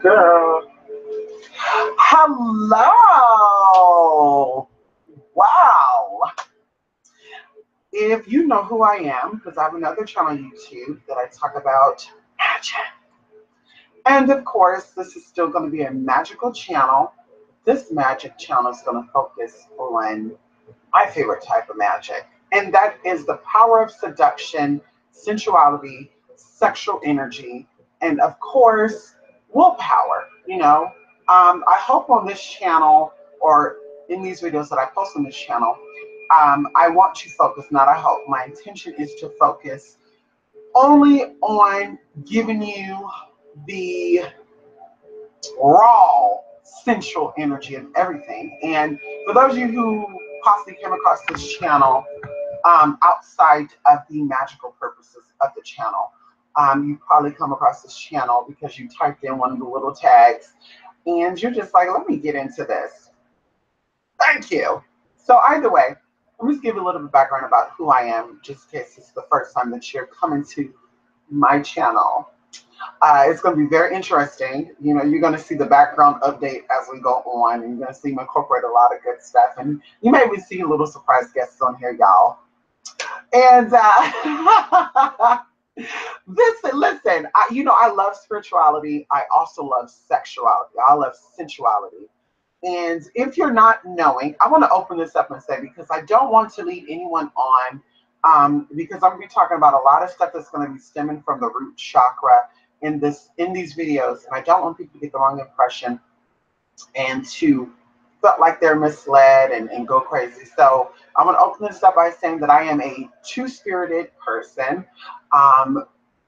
Girl. Hello. Wow. If you know who I am, because I have another channel on YouTube that I talk about magic. And of course, this is still going to be a magical channel. This magic channel is going to focus on my favorite type of magic. And that is the power of seduction, sensuality, sexual energy, and of course, willpower. I hope on this channel or in these videos that I post on this channel, I want to focus, not I hope, my intention is to focus only on giving you the raw sensual energy of everything. And for those of you who possibly came across this channel outside of the magical purposes of the channel, you probably come across this channel because you typed in one of the little tags and you're just like, let me get into this. Thank you. So either way, let me just give you a little bit of background about who I am, just in case it's the first time that you're coming to my channel. It's going to be very interesting. You're going to see the background update as we go on, and you're going to see me incorporate a lot of good stuff. And you may even see a little surprise guests on here, y'all. And listen, I love spirituality. I also love sexuality. I love sensuality. And if you're not knowing, I want to open this up and say, because I don't want to lead anyone on, because I'm going to be talking about a lot of stuff that's going to be stemming from the root chakra in these videos, and I don't want people to get the wrong impression and to feel like they're misled and go crazy. So I'm going to open this up by saying that I am a two-spirited person.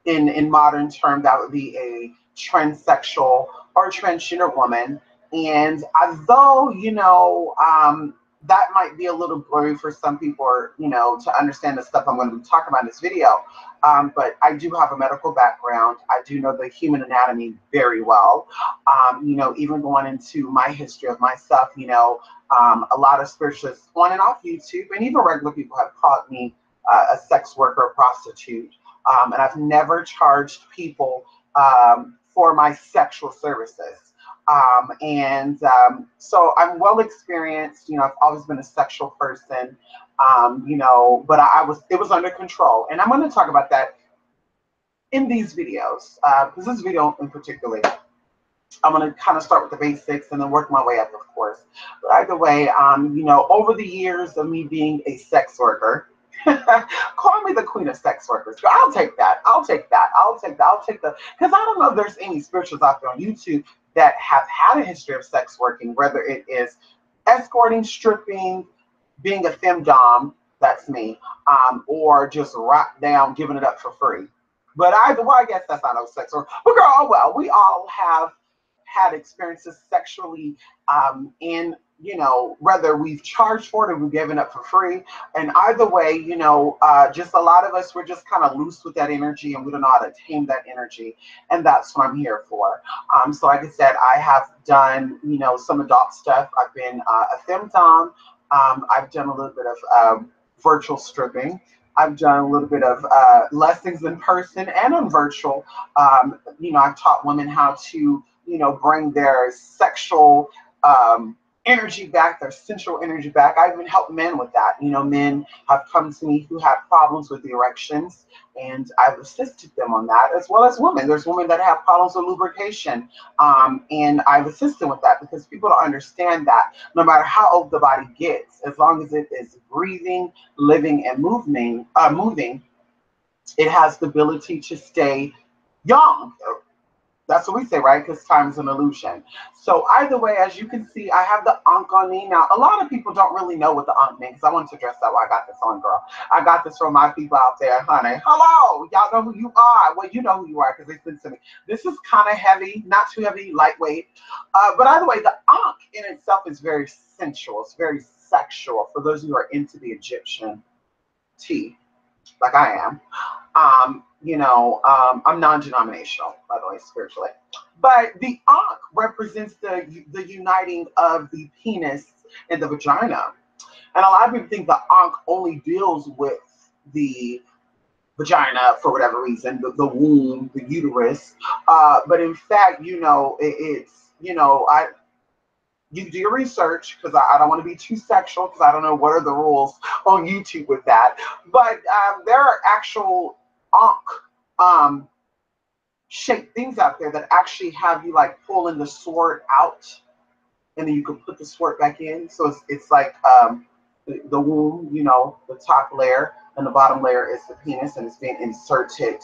In modern term, that would be a transsexual or transgender woman. And although, that might be a little blurry for some people, or, to understand the stuff I'm going to be talking about in this video. But I do have a medical background. I do know the human anatomy very well. Even going into my history of myself, a lot of spiritualists on and off YouTube, and even regular people have called me a sex worker, a prostitute. And I've never charged people for my sexual services. So I'm well experienced. I've always been a sexual person, but it was under control. And I'm going to talk about that in these videos, because this video in particular, I'm going to kind of start with the basics and then work my way up, of course. But either way, over the years of me being a sex worker, call me the queen of sex workers. I'll take that. Because I don't know if there's any spirituals out there on YouTube that have had a history of sex working, whether it is escorting, stripping, being a femdom, that's me, or just rock down, giving it up for free. But either way, I guess that's not no sex work. But girl, oh well, we all have had experiences sexually in, whether we've charged for it or we've given up for free. And either way, just a lot of us, we're just kind of loose with that energy and we don't know how to tame that energy. And that's what I'm here for. So like I said, I have done, some adult stuff. I've been a femdom. I've done a little bit of virtual stripping. I've done a little bit of lessons in person and on virtual. I've taught women how to, bring their sexual energy back, their sensual energy back. I even help men with that. Men have come to me who have problems with erections, and I've assisted them on that, as well as women. There's women that have problems with lubrication, and I've assisted with that, because people don't understand that no matter how old the body gets, as long as it is breathing, living, and moving, it has the ability to stay young. That's what we say, right? Because time is an illusion. So either way, as you can see, I have the Ankh on me. Now, a lot of people don't really know what the Ankh means. I wanted to address that. Well, I got this on, girl. I got this from my people out there, honey. Hello. Y'all know who you are. Well, you know who you are because they sent to me. This is kind of heavy, not too heavy, lightweight. But either way, the Ankh in itself is very sensual. It's very sexual for those who are into the Egyptian tea, like I am. I'm non-denominational, by the way, spiritually. But the Ankh represents the uniting of the penis and the vagina. And a lot of people think the Ankh only deals with the vagina for whatever reason, the womb, the uterus. But in fact, it's, you can do your research, because I don't want to be too sexual, because I don't know what are the rules on YouTube with that. But there are actual ankh shaped things out there that actually have you like pulling the sword out, and then you can put the sword back in. So it's like the womb, the top layer, and the bottom layer is the penis, and it's being inserted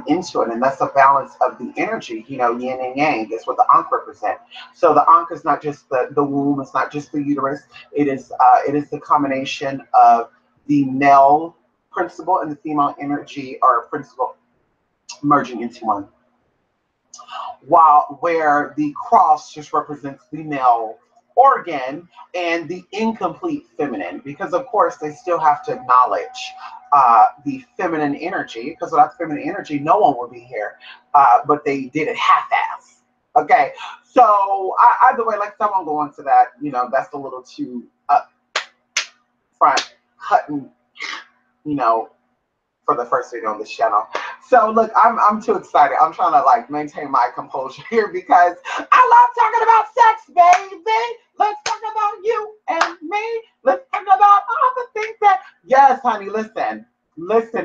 into it. And that's a balance of the energy, yin and yang is what the ankh represent. So the ankh is not just the womb, it's not just the uterus. It is the combination of the male principle and the female energy or principle merging into one. Where the cross just represents the male organ and the incomplete feminine, because of course they still have to acknowledge the feminine energy, because without feminine energy no one would be here, but they did it half-ass. Okay, so either way, like someone go into that, that's a little too up front cutting, for the first video on this channel. So look, I'm too excited. I'm trying to like maintain my composure here, because I love talking about sex, baby. Let's talk about you and me. Let's talk about all the things that, yes, honey, listen,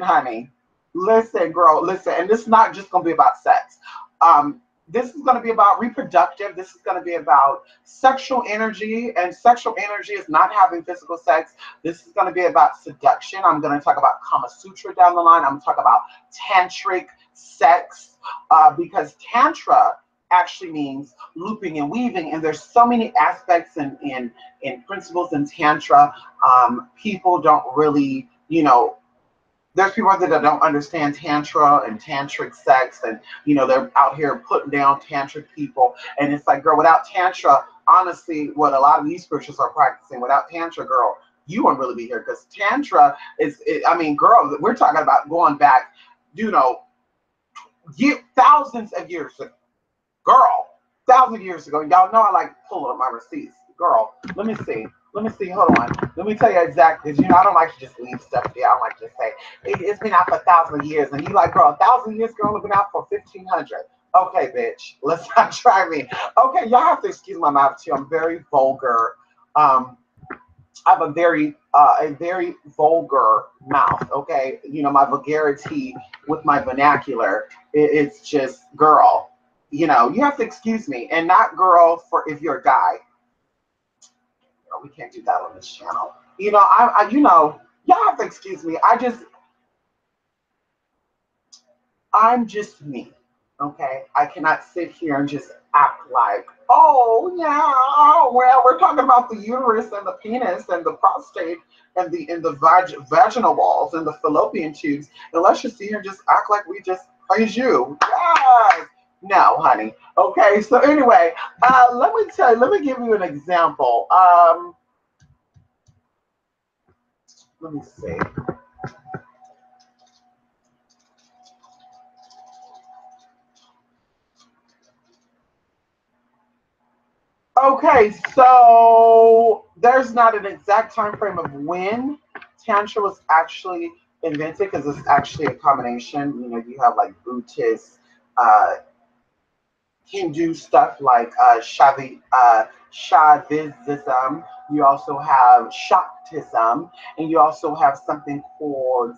honey, listen, girl, listen. And this is not just gonna be about sex. This is going to be about reproductive. This is going to be about sexual energy, and sexual energy is not having physical sex. This is going to be about seduction. I'm going to talk about Kama Sutra down the line. I'm going to talk about tantric sex, because tantra actually means looping and weaving, and there's so many aspects in principles in tantra. People don't really, there's people out there that don't understand tantra and tantric sex, and they're out here putting down tantric people, and it's like, girl, without tantra, honestly, what a lot of these spirituals are practicing, without tantra, girl, you wouldn't really be here, because tantra girl, we're talking about going back, thousands of years ago, girl, thousands of years ago. Y'all know I like pulling up my receipts, girl. Let me see. Hold on. Let me tell you exactly. I don't like to just leave stuff there. I don't like to say it's been out for 1,000 years, and you like, girl, 1,000 years ago, it's been out for 1,500. Okay, bitch. Let's not try me. Okay, y'all have to excuse my mouth too. I'm very vulgar. I have a very vulgar mouth. Okay, my vulgarity with my vernacular. It's just, girl. You have to excuse me, and not girl for if you're a guy. We can't do that on this channel. Y'all have to excuse me. I'm just me. Okay, I cannot sit here and just act like, oh yeah, oh, well, we're talking about the uterus and the penis and the prostate and the vaginal walls and the fallopian tubes, and let's just sit here and just act like we just praise you. Yes. No, honey. Okay, so anyway, let me give you an example. Let me see. Okay, so there's not an exact time frame of when tantra was actually invented, because it's actually a combination. You have like Buddhist, Hindu stuff like Shaivism. You also have Shaktism, and you also have something called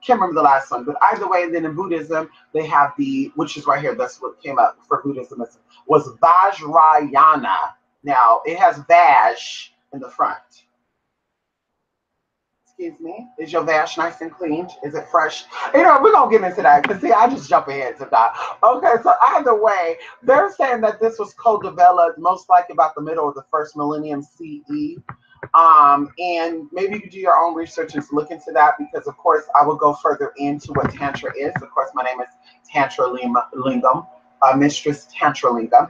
can't remember the last one, but either way. And then in Buddhism, they have which is right here. That's what came up for Buddhism. Was Vajrayana. Now it has Vaj in the front. Excuse me. Is your Vash nice and clean? Is it fresh? We're going to get into that, because see, I just jump ahead to that. Okay, so either way, they're saying that this was co-developed most likely about the middle of the first millennium CE. And maybe you could do your own research and look into that, because of course I will go further into what Tantra is. Of course, my name is Tantra Lingam, Mistress Tantra Lingam.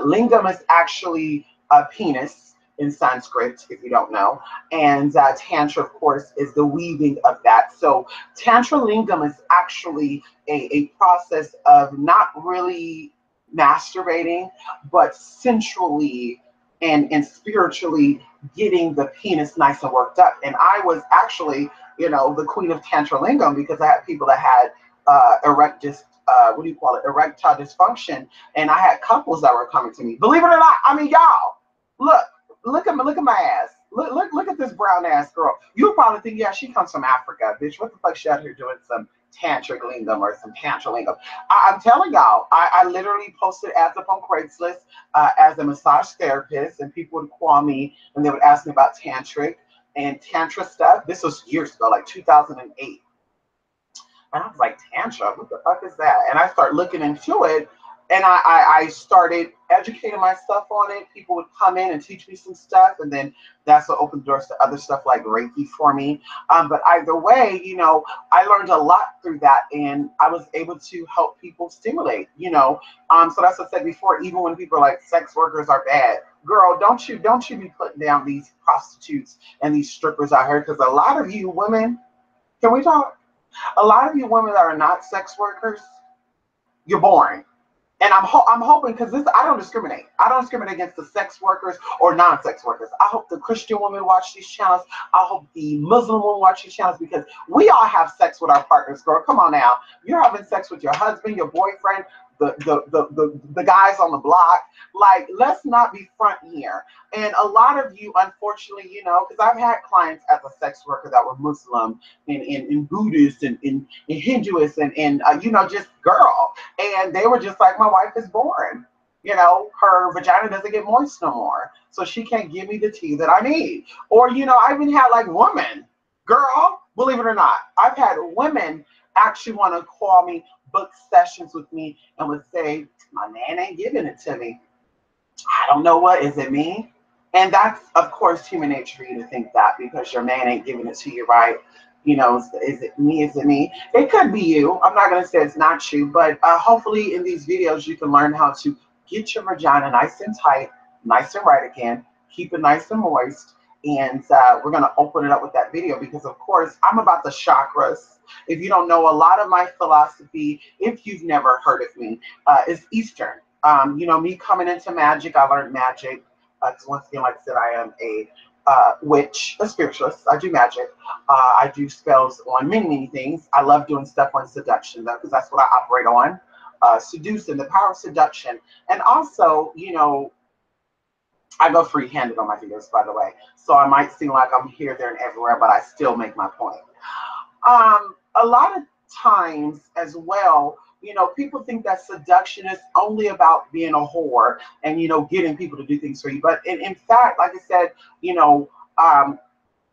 Lingam is actually a penis in Sanskrit, if you don't know, and Tantra, of course, is the weaving of that. So Tantra Lingam is actually a process of not really masturbating, but sensually and spiritually getting the penis nice and worked up. And I was actually you know, the queen of tantra lingam, because I had people that had what do you call it, erectile dysfunction, and I had couples that were coming to me. Believe it or not, I mean, y'all, look, look at my ass. Look at this brown ass girl. You'll probably think, yeah, she comes from Africa, bitch. What the fuck, she out here doing some tantric lingam or some tantra lingam? I'm telling y'all, I literally posted ads up on Craigslist as a massage therapist, and people would call me and they would ask me about tantric and tantra stuff. This was years ago, like 2008. And I was like, tantra, what the fuck is that? And I started looking into it, and I started educating myself on it. People would come in and teach me some stuff, and then that's what opened doors to other stuff like Reiki for me. But either way, you know, I learned a lot through that, and I was able to help people stimulate, you know. So that's what I said before, even when people are like, sex workers are bad. Girl, don't you be putting down these prostitutes and these strippers out here, because a lot of you women, can we talk? A lot of you women that are not sex workers, you're boring. And I'm hoping, because this, I don't discriminate. I don't discriminate against the sex workers or non-sex workers. I hope the Christian women watch these channels. I hope the Muslim women watch these channels, because we all have sex with our partners, girl. Come on now. You're having sex with your husband, your boyfriend, the guys on the block. Like, let's not be front here. And a lot of you, unfortunately, you know, because I've had clients as a sex worker that were Muslim and Buddhist and Hinduist and you know, just girl. And they were just like, my wife is boring. You know, her vagina doesn't get moist no more, so she can't give me the tea that I need. Or, you know, I even had like women, girl, believe it or not, I've had women actually want to call me, book sessions with me, and would say, my man ain't giving it to me. I don't know, what is it, me? And that's, of course, human nature for you to think that, because your man ain't giving it to you, right? You know, is it me? Is it me? It could be you. I'm not going to say it's not you, but hopefully in these videos you can learn how to get your vagina nice and tight, nice and right again, keep it nice and moist. And we're going to open it up with that video, because, of course, I'm about the chakras. If you don't know, a lot of my philosophy, if you've never heard of me, is Eastern. You know, me coming into magic, I learned magic. Because once again, like I said, I am a witch, a spiritualist. I do magic. I do spells on many things. I love doing stuff on seduction, though, because that's what I operate on. Seducing, the power of seduction. And also, you know, I go free-handed on my videos, by the way. So I might seem like I'm here, there, and everywhere, but I still make my point. A lot of times as well, you know, people think that seduction is only about being a whore and, you know, getting people to do things for you. But in fact, like I said, you know,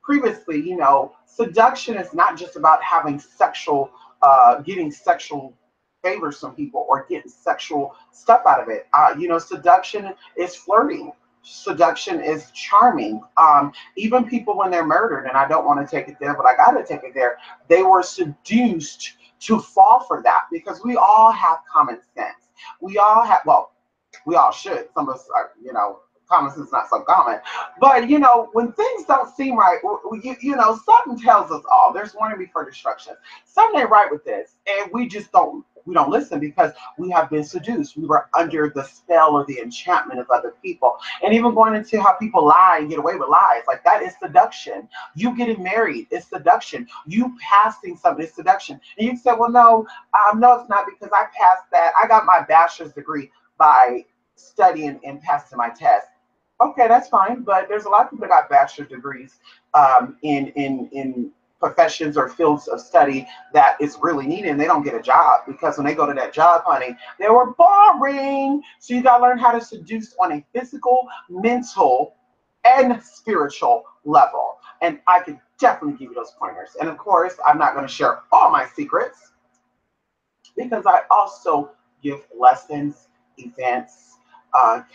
previously, you know, seduction is not just about having sexual, getting sexual favors from people or getting sexual stuff out of it. You know, seduction is flirting. Seduction is charming. Even people when they're murdered, and I don't want to take it there, but I got to take it there, they were seduced to fall for that, because we all have common sense. We all have, well, we all should. Some of us are, you know, common sense is not so common. But, you know, when things don't seem right, you know, something tells us all. There's warning before destruction. Something ain't right with this. And we just don't listen, because we have been seduced. We were under the spell or the enchantment of other people. And even going into how people lie and get away with lies, like that is seduction. You getting married is seduction. You passing something is seduction. And you say, well, no, it's not, because I passed that. I got my bachelor's degree by studying and passing my test. Okay, that's fine. But there's a lot of people that got bachelor's degrees in professions or fields of study that is really needed, and they don't get a job, because when they go to that job, honey, they were boring. So you got to learn how to seduce on a physical, mental, and spiritual level. And I could definitely give you those pointers. And of course, I'm not going to share all my secrets, because I also give lessons, events,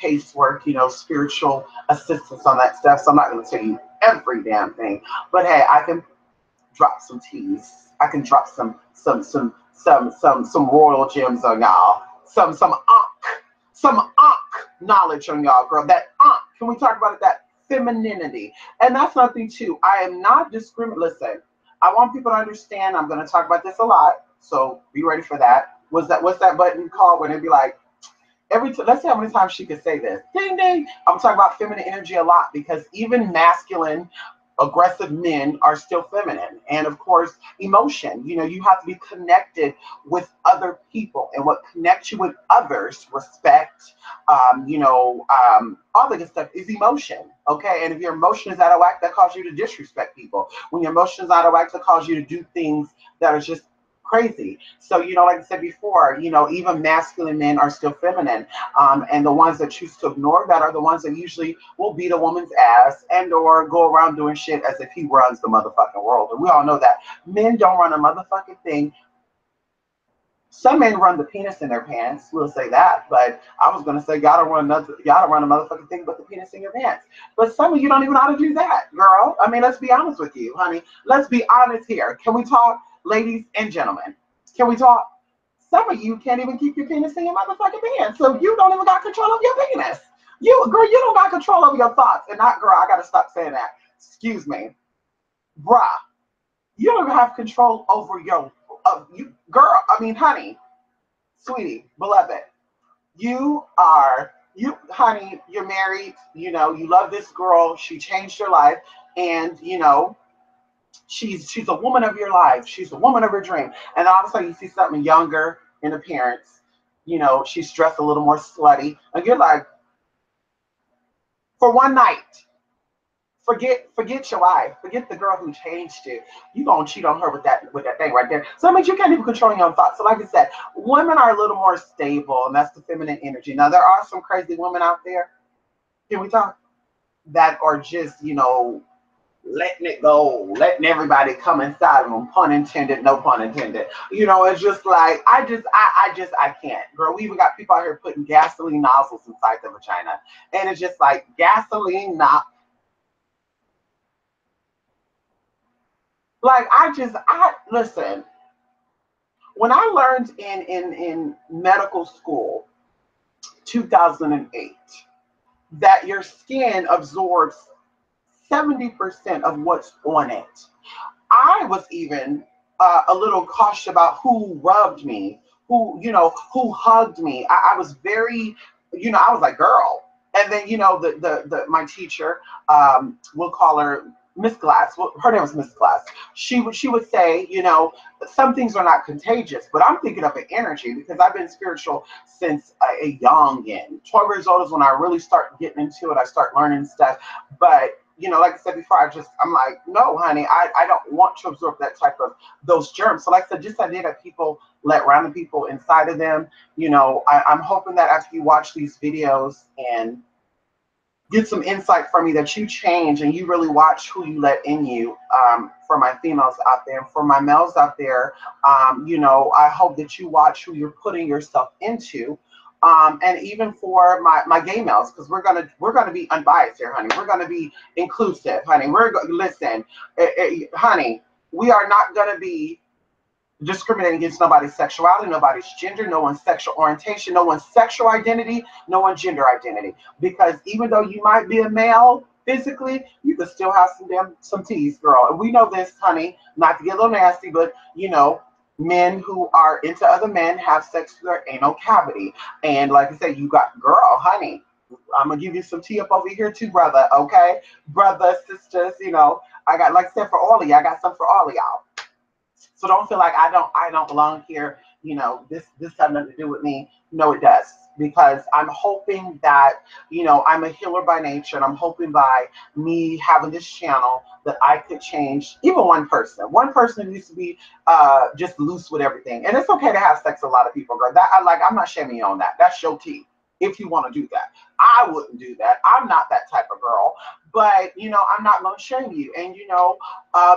casework, you know, spiritual assistance on that stuff. So I'm not going to tell you every damn thing, but hey, I can drop some teas. I can drop some royal gems on y'all. Some knowledge on y'all, girl. That can we talk about it? That femininity. And that's nothing too. I am not discriminating. Listen, I want people to understand, I'm going to talk about this a lot, so be ready for that. What's that button called when it'd be like, let's see how many times she could say this. Ding, ding. I'm talking about feminine energy a lot, because even masculine aggressive men are still feminine. And of course, emotion, you have to be connected with other people, and what connects you with others, respect, all the good stuff is emotion. Okay. And if your emotion is out of whack, that causes you to disrespect people. When your emotion is out of whack, that causes you to do things that are just crazy. So, like I said before, even masculine men are still feminine. And the ones that choose to ignore that are the ones that usually will beat a woman's ass and or go around doing shit as if he runs the motherfucking world. And we all know that men don't run a motherfucking thing. Some men run the penis in their pants. We'll say that, but I was gonna say y'all don't run a motherfucking thing but the penis in your pants. But some of you don't even know how to do that, girl. I mean, let's be honest with you, honey. Let's be honest here. Can we talk, ladies and gentlemen? Can we talk? Some of you can't even keep your penis in your motherfucking pants, so you don't even got control of your penis. Girl, you don't got control over your thoughts. And not, girl, I gotta stop saying that. Excuse me, bruh. You don't even have control over your girl. I mean, honey, sweetie, beloved, honey, you're married. You love this girl. She changed your life, and she's a woman of your life. She's a woman of your dream. And all of a sudden, you see something younger in appearance. She's dressed a little more slutty, and you're like, for one night. Forget your wife. Forget the girl who changed you. You gonna cheat on her with that thing right there. So that means you can't even control your own thoughts. So like I said, women are a little more stable, and that's the feminine energy. Now there are some crazy women out there. Can we talk? That are just, letting it go, letting everybody come inside of them. Pun intended, no pun intended. It's just like I can't, girl. We even got people out here putting gasoline nozzles inside the vagina, and it's just like gasoline not. Like I listen. When I learned in medical school, 2008, that your skin absorbs 70% of what's on it, I was even a little cautious about who rubbed me, who hugged me. I was very, I was like, girl. And then, my teacher, we'll call her Miss Glass. Well, her name was Miss Glass. She would say, some things are not contagious, but I'm thinking of an energy because I've been spiritual since a youngin. 12 years old is when I really start getting into it. I start learning stuff. But like I said before, I'm like, no, honey, I don't want to absorb that type of those germs. So like I said, just the idea that people let random people inside of them, I'm hoping that after you watch these videos and get some insight from me, that you change and you really watch who you let in you. For my females out there and for my males out there, I hope that you watch who you're putting yourself into. And even for my gay males, because we're gonna be unbiased here, honey. We're gonna be inclusive, honey. Listen, honey. We are not gonna be discriminating against nobody's sexuality, nobody's gender, no one's sexual orientation, no one's sexual identity, no one's gender identity. Because even though you might be a male physically, you could still have some teeth, girl. And we know this, honey. Not to get a little nasty, but men who are into other men have sex through their anal cavity. And like I said, you got, girl, honey, I'm gonna give you some tea up over here too, brother. Okay, brother, sisters, I got, like I said, for all of you, I got some for all of y'all. So don't feel like I don't belong here. This has nothing to do with me. No, it does, because I'm hoping that, I'm a healer by nature, and I'm hoping by me having this channel that I could change even one person. One person who used to be just loose with everything. And it's okay to have sex with a lot of people, girl. I'm not shaming you on that. That's your tea. If you want to do that, I wouldn't do that. I'm not that type of girl. But I'm not going to shame you. And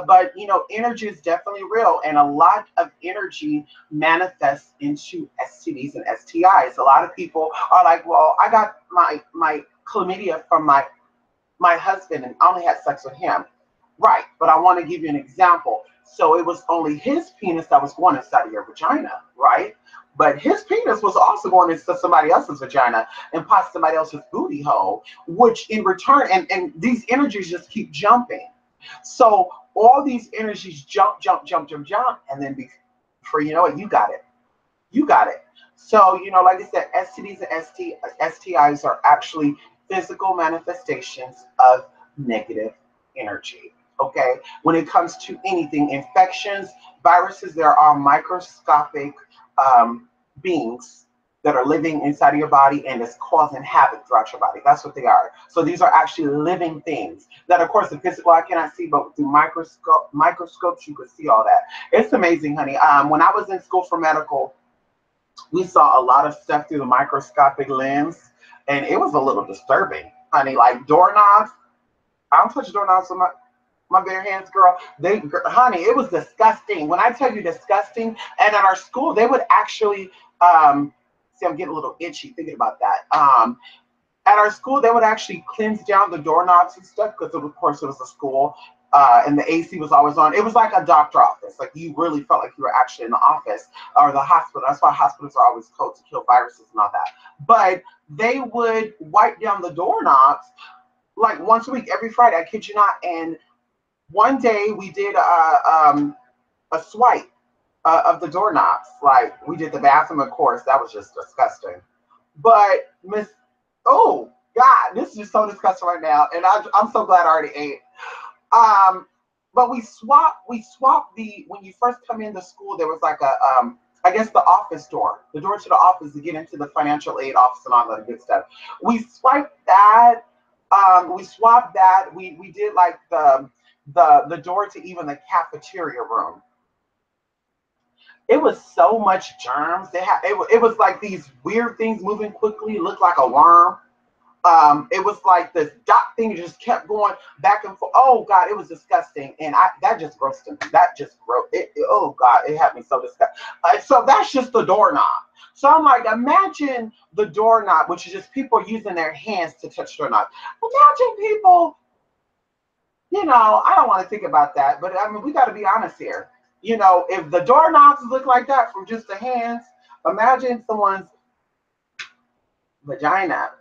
but energy is definitely real, and a lot of energy manifests into STDs and STIs. A lot of people are like, well, I got my chlamydia from my husband and I only had sex with him. Right, but I want to give you an example. So it was only his penis that was going inside of your vagina, right? But his penis was also going into somebody else's vagina and possibly somebody else's booty hole, which in return, and these energies just keep jumping. So all these energies jump, and then before you know it, you got it. You got it. So, like I said, STDs and STIs are actually physical manifestations of negative energy. Okay, when it comes to anything, infections, viruses, there are microscopic beings that are living inside of your body and is causing havoc throughout your body. That's what they are. So these are actually living things that, of course, the physical eye cannot see, but through microscopes, you could see all that. It's amazing, honey. When I was in school for medical, we saw a lot of stuff through the microscopic lens, and it was a little disturbing, honey. Like doorknobs. I don't touch doorknobs with my bare hands, girl. Honey, it was disgusting. When I tell you disgusting, and at our school, they would actually, see, I'm getting a little itchy thinking about that. At our school, they would actually cleanse down the doorknobs and stuff because, of course, it was a school, and the AC was always on. It was like a doctor office. Like you really felt like you were actually in the office or the hospital. That's why hospitals are always closed to kill viruses and all that. But they would wipe down the doorknobs like once a week, every Friday. I kid you not. And one day we did a swipe of the doorknobs. Like we did the bathroom, of course. That was just disgusting. But oh God, this is just so disgusting right now, and I'm so glad I already ate. But we swapped the when you first come into school, there was like a I guess the office door, the door to the office to get into the financial aid office and all that good stuff. We swiped that. We swapped that. We did like the door to even the cafeteria room. It was so much germs. It was like these weird things moving quickly, looked like a worm. It was like this dot thing just kept going back and forth. Oh God, it was disgusting, and that just grossed me. That just grossed it. Oh God, it had me so disgusted. So that's just the doorknob. So I'm like, imagine the doorknob, which is just people using their hands to touch doorknobs. Imagine people. I don't want to think about that, but I mean, we got to be honest here. If the doorknobs look like that from just the hands, imagine someone's vagina,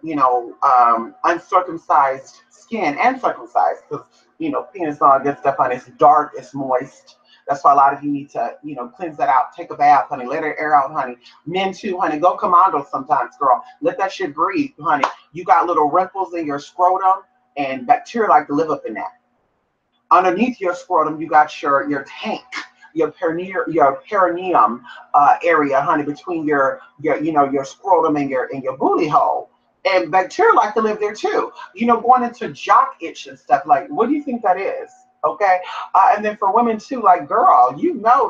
uncircumcised skin and circumcised, because penis and all good stuff on it's dark, it's moist. That's why a lot of you need to, cleanse that out, take a bath, honey, let it air out, honey. Men too, honey, go commando sometimes, girl. Let that shit breathe, honey. You got little wrinkles in your scrotum, and bacteria like to live up in that. Underneath your scrotum, you got your tank, your perineum area, honey, between your scrotum and your booty hole. And bacteria like to live there too. Going into jock itch and stuff. Like, what do you think that is? Okay. And then for women too, like, girl,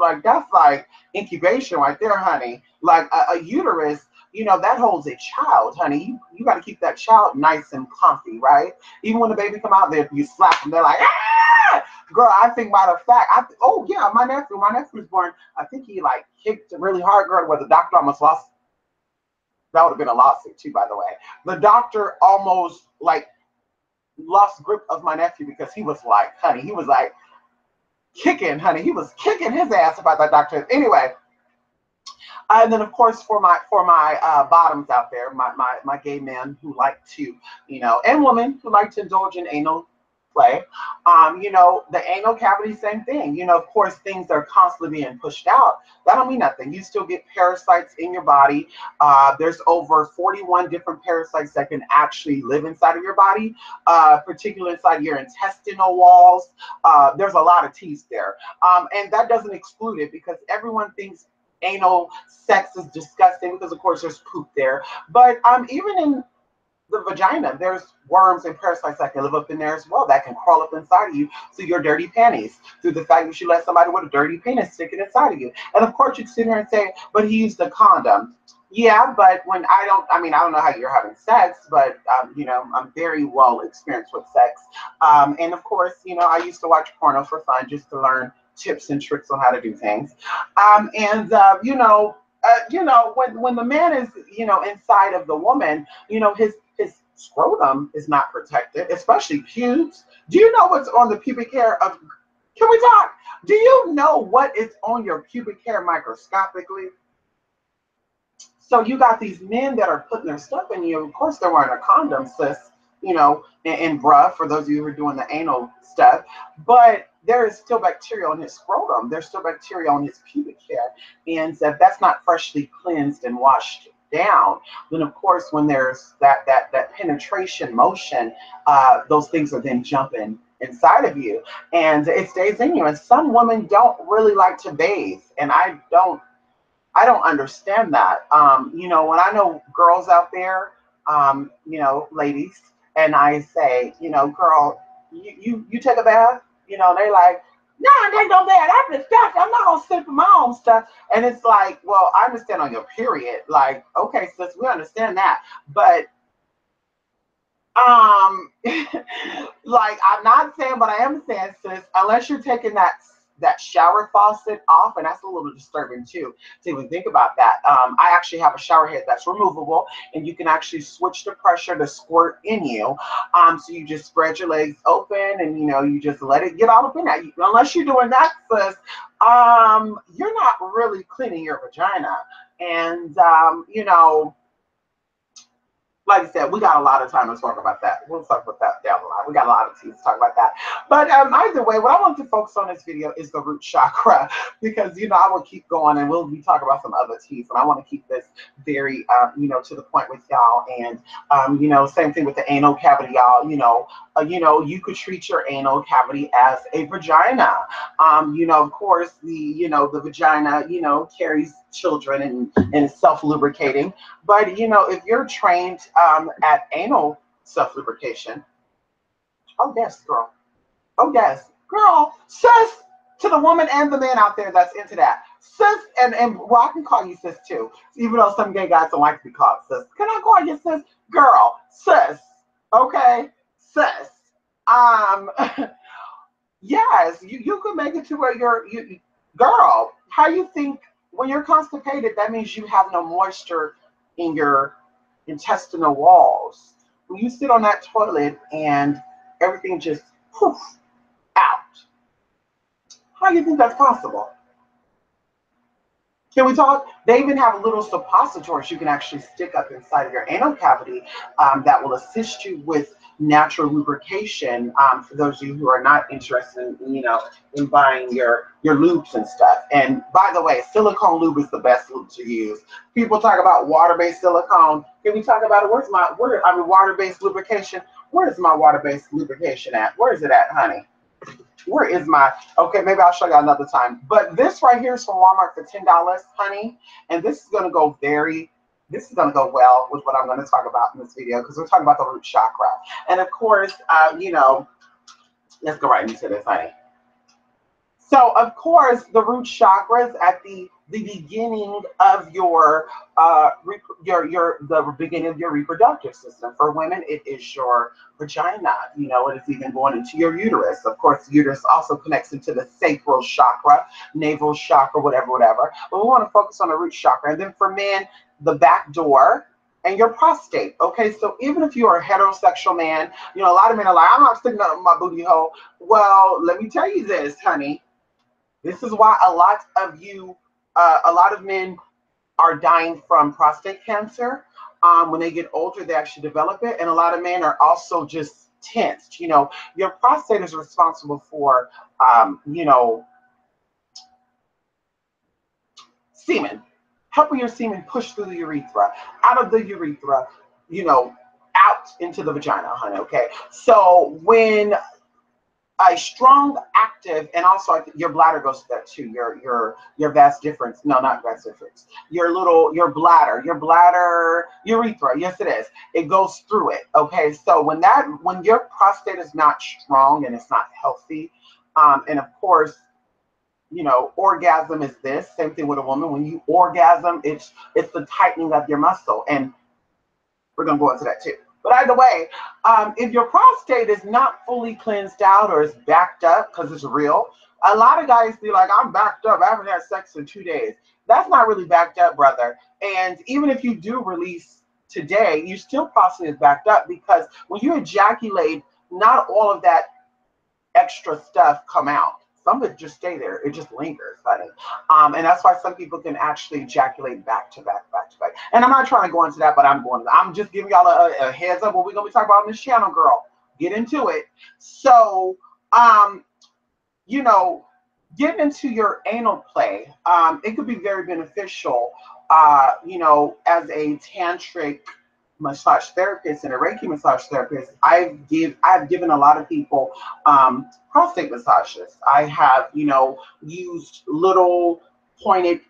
like that's like incubation right there, honey. Like a uterus, that holds a child, honey. You got to keep that child nice and comfy, right? Even when the baby come out there, you slap them, they're like, ah! Girl, I think matter of fact, oh yeah, my nephew was born. I think he like kicked really hard, girl, where the doctor almost lost. That would have been a lawsuit too, by the way. The doctor almost like lost grip of my nephew because he was like, honey, he was like kicking, honey, he was kicking his ass about that doctor. Anyway, and then of course for my bottoms out there, my gay men who like to, and women who like to indulge in anal play, the anal cavity, same thing. Of course, things are constantly being pushed out. That don't mean nothing. You still get parasites in your body. There's over 41 different parasites that can actually live inside of your body, particularly inside your intestinal walls. There's a lot of teeth there. And that doesn't exclude it because everyone thinks anal sex is disgusting because, of course, there's poop there. But even in the vagina, there's worms and parasites that can live up in there as well that can crawl up inside of you through your dirty panties, through the fact that you let somebody with a dirty penis stick it inside of you. And of course, you'd sit here and say, but he used a condom. Yeah, but I don't know how you're having sex, but, I'm very well experienced with sex. And of course, I used to watch porno for fun just to learn tips and tricks on how to do things. When the man is, inside of the woman, his scrotum is not protected, especially pubes. Do you know what's on the pubic hair of? Can we talk? Do you know what is on your pubic hair microscopically? So you got these men that are putting their stuff in you. Of course, they're wearing a condom, sis. And bruh, for those of you who are doing the anal stuff, but there is still bacteria on his scrotum. There's still bacteria on his pubic hair. And if that's not freshly cleansed and washed down, then of course, when there's that penetration motion, those things are then jumping inside of you, and it stays in you. And some women don't really like to bathe, and I don't understand that. You know, when I know girls out there, you know, ladies, and I say, you know, girl, you take a bath, you know, they like, no, I take no bath. I'm disgusted. I'm not gonna sleep in my own stuff. And it's like, well, I understand on your period. Like, okay, sis, we understand that, but um, like I'm not saying, but I am saying, sis, unless you're taking that shower faucet off, and that's a little disturbing too to even think about that. I actually have a shower head that's removable, and you can actually switch the pressure to squirt in you. So you just spread your legs open, and you know you just let it get all up in that. Unless you're doing that, sis, you're not really cleaning your vagina, and you know, like I said, we got a lot of time to talk about that. We'll talk about that down the line. We got a lot of tea to talk about that. But either way, what I want to focus on this video is the root chakra, because, you know, I will keep going and we'll be talking about some other teas. And I want to keep this very, you know, to the point with y'all. And, you know, same thing with the anal cavity, y'all. You know, you could treat your anal cavity as a vagina. You know, of course, the vagina, you know, carries children and self-lubricating. But, you know, if you're trained at anal self-lubrication, oh, yes, girl. Oh, yes, girl, sis, to the woman and the man out there that's into that. Sis, and well, I can call you sis too, even though some gay guys don't like to be called sis. Can I call you sis? Girl, sis, okay, sis. Um, yes, you could make it to where girl, how you think when you're constipated, that means you have no moisture in your intestinal walls. When you sit on that toilet and everything just poof out, how do you think that's possible? Can we talk? They even have little suppositories you can actually stick up inside of your anal cavity that will assist you with natural lubrication. For those of you who are not interested in, you know, in buying your lubes and stuff. And by the way, silicone lube is the best lube to use. People talk about water-based silicone. Can we talk about it? Water-based lubrication. Where is my water-based lubrication at? Where is it at, honey? Where is my, okay, maybe I'll show you another time. But this right here is from Walmart for $10, honey. And this is going to go well with what I'm going to talk about in this video, because we're talking about the root chakra. And of course, you know, let's go right into this, honey. So, of course, the root chakras at the beginning of the beginning of your reproductive system. For women, it is your vagina. You know, it is even going into your uterus. Of course, the uterus also connects into the sacral chakra, navel chakra, whatever. But we want to focus on the root chakra. And then for men, the back door and your prostate. Okay, so even if you are a heterosexual man, you know, a lot of men are like, I'm not sticking up my booty hole. Well, let me tell you this, honey. This is why a lot of men are dying from prostate cancer. When they get older, they actually develop it. And a lot of men are also just tensed. You know, your prostate is responsible for, you know, semen, helping your semen push through the urethra, out of the urethra, you know, out into the vagina, honey, okay? So when a strong active, and also your bladder goes to that too, your vas difference, no, not vas difference, your bladder, urethra, yes it is, it goes through it, okay? So when your prostate is not strong and it's not healthy, and of course, you know, orgasm is this, same thing with a woman, when you orgasm, it's the tightening of your muscle, and we're gonna go into that too. But either way, if your prostate is not fully cleansed out or is backed up, because it's real, a lot of guys be like, I'm backed up, I haven't had sex in 2 days. That's not really backed up, brother. And even if you do release today, you still prostate is backed up, because when you ejaculate, not all of that extra stuff come out. Some of it just stay there. It just lingers, honey. And that's why some people can actually ejaculate back to back. And I'm not trying to go into that, but I'm just giving y'all a heads up what we're going to be talking about on this channel, girl. Get into it. So, you know, getting into your anal play, it could be very beneficial, you know, as a tantric massage therapist and a Reiki massage therapist, I've given a lot of people prostate massages. I have, used little pointed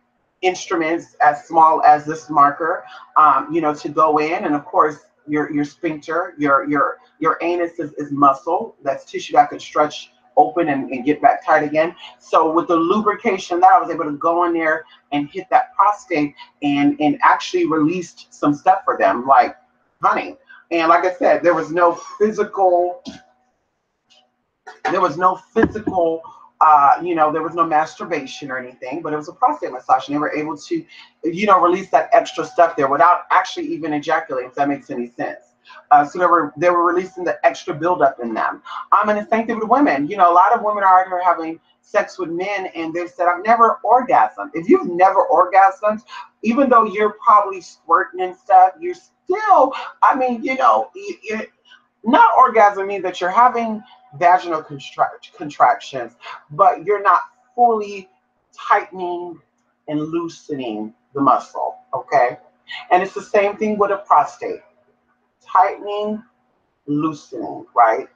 instruments as small as this marker, to go in, and of course your sphincter, your anus is muscle. That's tissue that could stretch open and get back tight again. So with the lubrication that I was able to go in there and hit that prostate and actually released some stuff for them, like honey. And like I said, there was no physical, there was no physical, there was no masturbation or anything, but it was a prostate massage, and they were able to, release that extra stuff there without actually even ejaculating, if that makes any sense. So they were releasing the extra buildup in them. And the same thing with women. A lot of women are out here having sex with men, and they've said, I've never orgasmed. If you've never orgasmed, even though you're probably squirting and stuff, you're still, not orgasm means that you're having vaginal contractions, but you're not fully tightening and loosening the muscle, okay? And it's the same thing with a prostate. Tightening, loosening, right?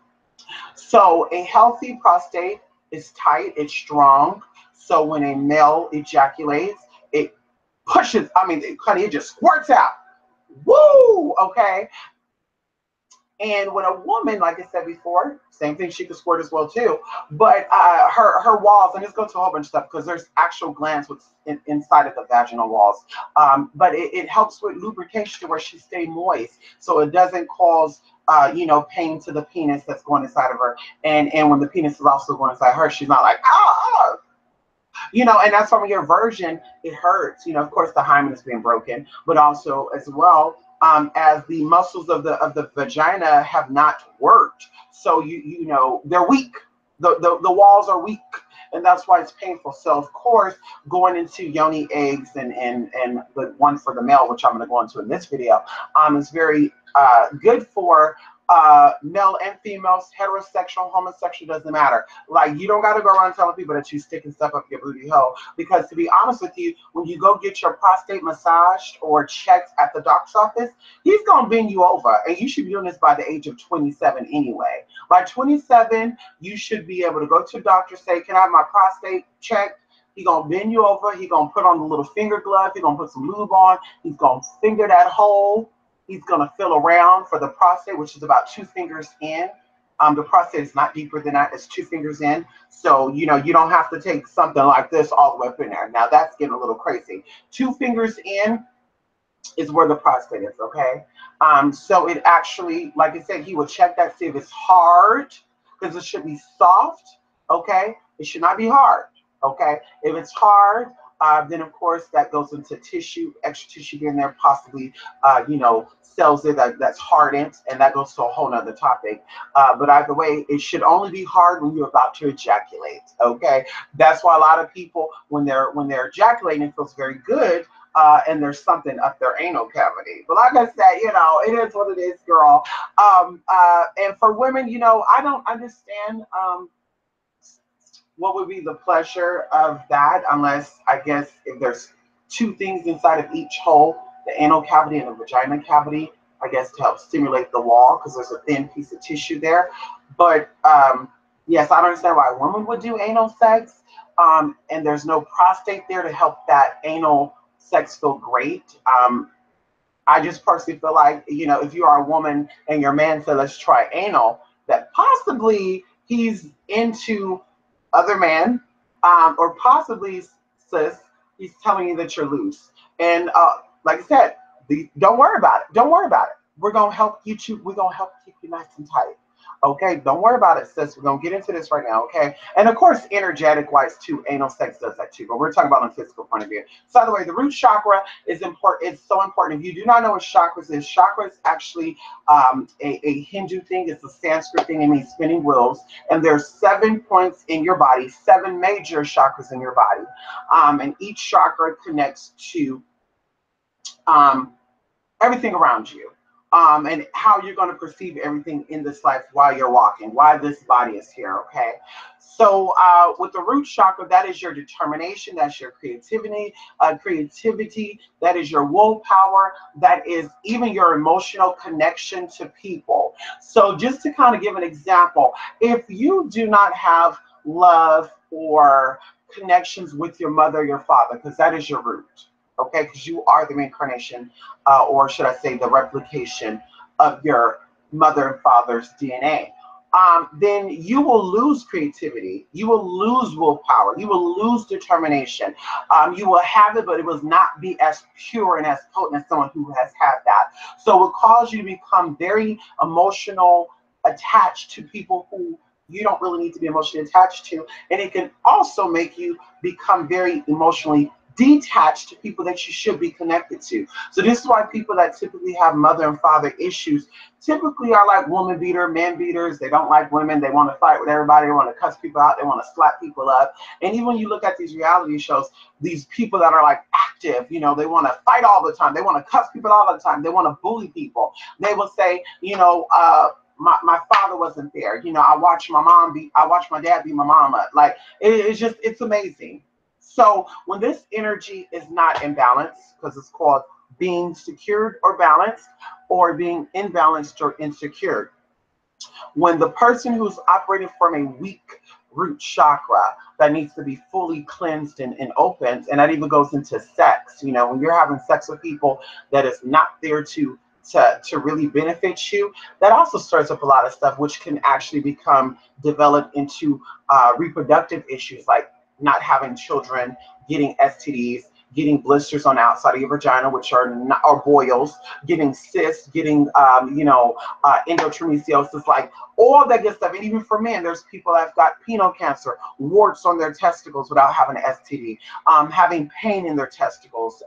So a healthy prostate is tight, it's strong. So when a male ejaculates, it pushes, it just squirts out. Woo! Okay. And when a woman, like I said before, same thing, she could squirt as well too. But her walls, and this goes to a whole bunch of stuff because there's actual glands inside of the vaginal walls. But it helps with lubrication to where she stay moist, so it doesn't cause pain to the penis that's going inside of her. And when the penis is also going inside her, she's not like and that's from your version, it hurts. Of course, the hymen is being broken, but also as well. As the muscles of the vagina have not worked, so they're weak. The walls are weak, and that's why it's painful. So of course, going into yoni eggs and the one for the male, which I'm going to go into in this video, is very good for male and females, heterosexual, homosexual, doesn't matter. Like, you don't got to go around telling people that you sticking stuff up your booty hole, because to be honest with you, when you go get your prostate massaged or checked at the doctor's office, he's going to bend you over, and you should be doing this by the age of 27 anyway. By 27, you should be able to go to a doctor, say, can I have my prostate checked? He's going to bend you over. He's going to put on the little finger glove. He's going to put some lube on. He's going to finger that hole. He's going to feel around for the prostate, which is about 2 fingers in. The prostate is not deeper than that. It's 2 fingers in. So, you don't have to take something like this all the way up in there. Now, that's getting a little crazy. 2 fingers in is where the prostate is, okay? So it actually, like I said, he will check that, see if it's hard, because it should be soft, okay? It should not be hard, okay? If it's hard, then of course that goes into tissue, extra tissue in there, possibly, cells there that's hardened, and that goes to a whole nother topic. But either way, it should only be hard when you're about to ejaculate, okay? That's why a lot of people, when they're ejaculating, it feels very good, and there's something up their anal cavity. But like I said, it is what it is, girl. And for women, I don't understand what would be the pleasure of that, unless, I guess, if there's 2 things inside of each hole, the anal cavity and the vagina cavity, I guess, to help stimulate the wall, because there's a thin piece of tissue there. But yes, I don't understand why a woman would do anal sex, and there's no prostate there to help that anal sex feel great. I just personally feel like, if you are a woman and your man said, let's try anal, that possibly he's into other man, or possibly, sis, he's telling you that you're loose. And like I said, don't worry about it. Don't worry about it. We're gonna help you. We're gonna help keep you nice and tight. Okay, don't worry about it, sis. We're gonna get into this right now. Okay, and of course, energetic wise too, anal sex does that too. But we're talking about on a physical point of view. So, by the way, the root chakra is important. It's so important. If you do not know what chakras is, chakra is actually a Hindu thing. It's a Sanskrit thing. It means spinning wheels. And there's 7 points in your body, 7 major chakras in your body, and each chakra connects to everything around you. and how you're going to perceive everything in this life while you're walking, why this body is here, okay? So with the root chakra, that is your determination, that's your creativity, that is your willpower, that is even your emotional connection to people. So just to kind of give an example, if you do not have love or connections with your mother or your father, because that is your root, okay, because you are the reincarnation, or should I say the replication of your mother and father's DNA, then you will lose creativity, you will lose willpower, you will lose determination. You will have it, but it will not be as pure and as potent as someone who has had that. So it will cause you to become very emotional, attached to people who you don't really need to be emotionally attached to. And it can also make you become very emotionally detached to people that you should be connected to. So this is why people that typically have mother and father issues typically are like woman beater, man beaters. They don't like women. They want to fight with everybody. They want to cuss people out. They want to slap people up. And even when you look at these reality shows, these people that are like active, you know, they want to fight all the time. They want to cuss people all the time. They want to bully people. They will say, you know, my father wasn't there. You know, I watched my dad beat my mom up. Like it's amazing. So when this energy is not in balance, because it's called being secured or balanced, or being imbalanced or insecure, when the person who's operating from a weak root chakra that needs to be fully cleansed and opened, and that even goes into sex, you know, when you're having sex with people that is not there to really benefit you, that also stirs up a lot of stuff, which can actually become developed into reproductive issues like not having children, getting STDs, getting blisters on the outside of your vagina, which are not, or boils, getting cysts, getting endometriosis, like all that good stuff. And even for men, there's people that've got penile cancer, warts on their testicles without having an STD, having pain in their testicles,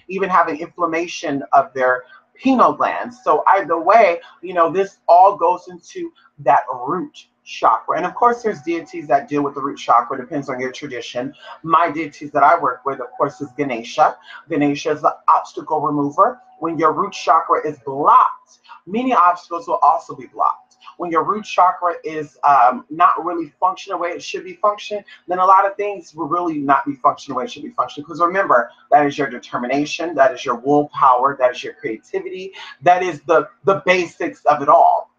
even having inflammation of their pineal glands. So either way, you know, this all goes into that root chakra. And of course, there's deities that deal with the root chakra, depends on your tradition. My deities that I work with, of course, is Ganesha. Ganesha is the obstacle remover. When your root chakra is blocked, many obstacles will also be blocked. When your root chakra is not really functioning the way it should be functioning, then a lot of things will really not be functioning the way it should be functioning. Because remember, that is your determination, that is your willpower, that is your creativity, that is the basics of it all.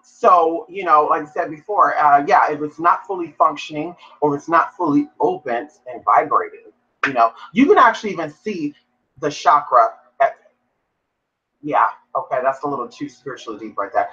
So, you know, like I said before, yeah, if it's not fully functioning or it's not fully open and vibrating, you know, you can actually even see the chakra at, yeah, okay, that's a little too spiritually deep right there.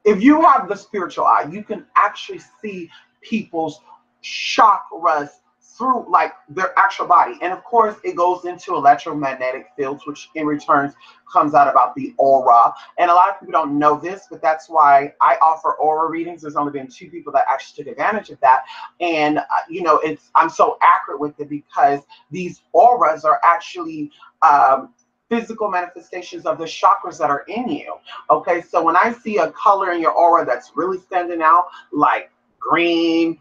If you have the spiritual eye, you can actually see people's chakras through like their actual body. And of course, it goes into electromagnetic fields, which in return comes out about the aura. And a lot of people don't know this, but that's why I offer aura readings. There's only been 2 people that actually took advantage of that. And, you know, I'm so accurate with it because these auras are actually physical manifestations of the chakras that are in you. Okay, so when I see a color in your aura that's really standing out, like green,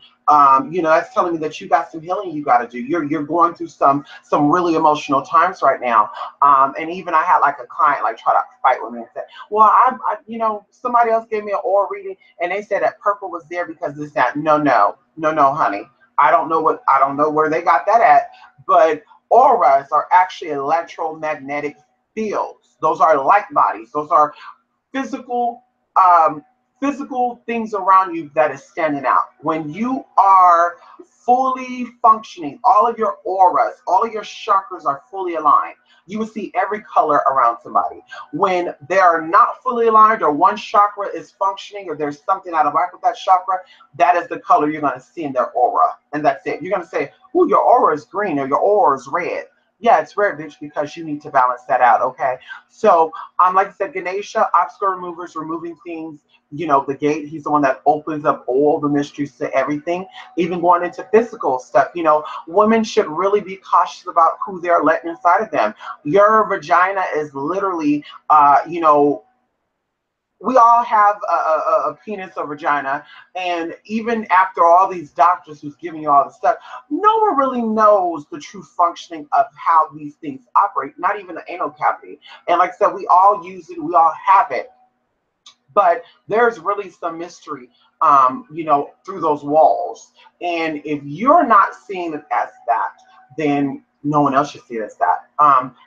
you know, that's telling me that you got some healing you got to do. You're going through some really emotional times right now. And even I had like a client like try to fight with me and said, well, I you know, somebody else gave me an aura reading and they said that purple was there because it's that. No, honey. I don't know where they got that at, but auras are actually electromagnetic fields. Those are light bodies. Those are physical physical things around you that is standing out. When you are fully functioning, all of your auras, all of your chakras are fully aligned, you will see every color around somebody. When they are not fully aligned or one chakra is functioning or there's something out of whack with that chakra, that is the color you're going to see in their aura. And that's it. You're going to say, oh, your aura is green or your aura is red. Yeah, it's red, bitch, because you need to balance that out, okay? So, like I said, Ganesha, obstacle removers, removing things, you know, the gate, he's the one that opens up all the mysteries to everything, even going into physical stuff. You know, women should really be cautious about who they're letting inside of them. Your vagina is literally, you know, we all have a penis or vagina, and even after all these doctors who's giving you all the stuff, no one really knows the true functioning of how these things operate, not even the anal cavity. And like I said, we all use it, we all have it, but there's really some mystery, through those walls. And if you're not seeing it as that, then no one else should see it as that.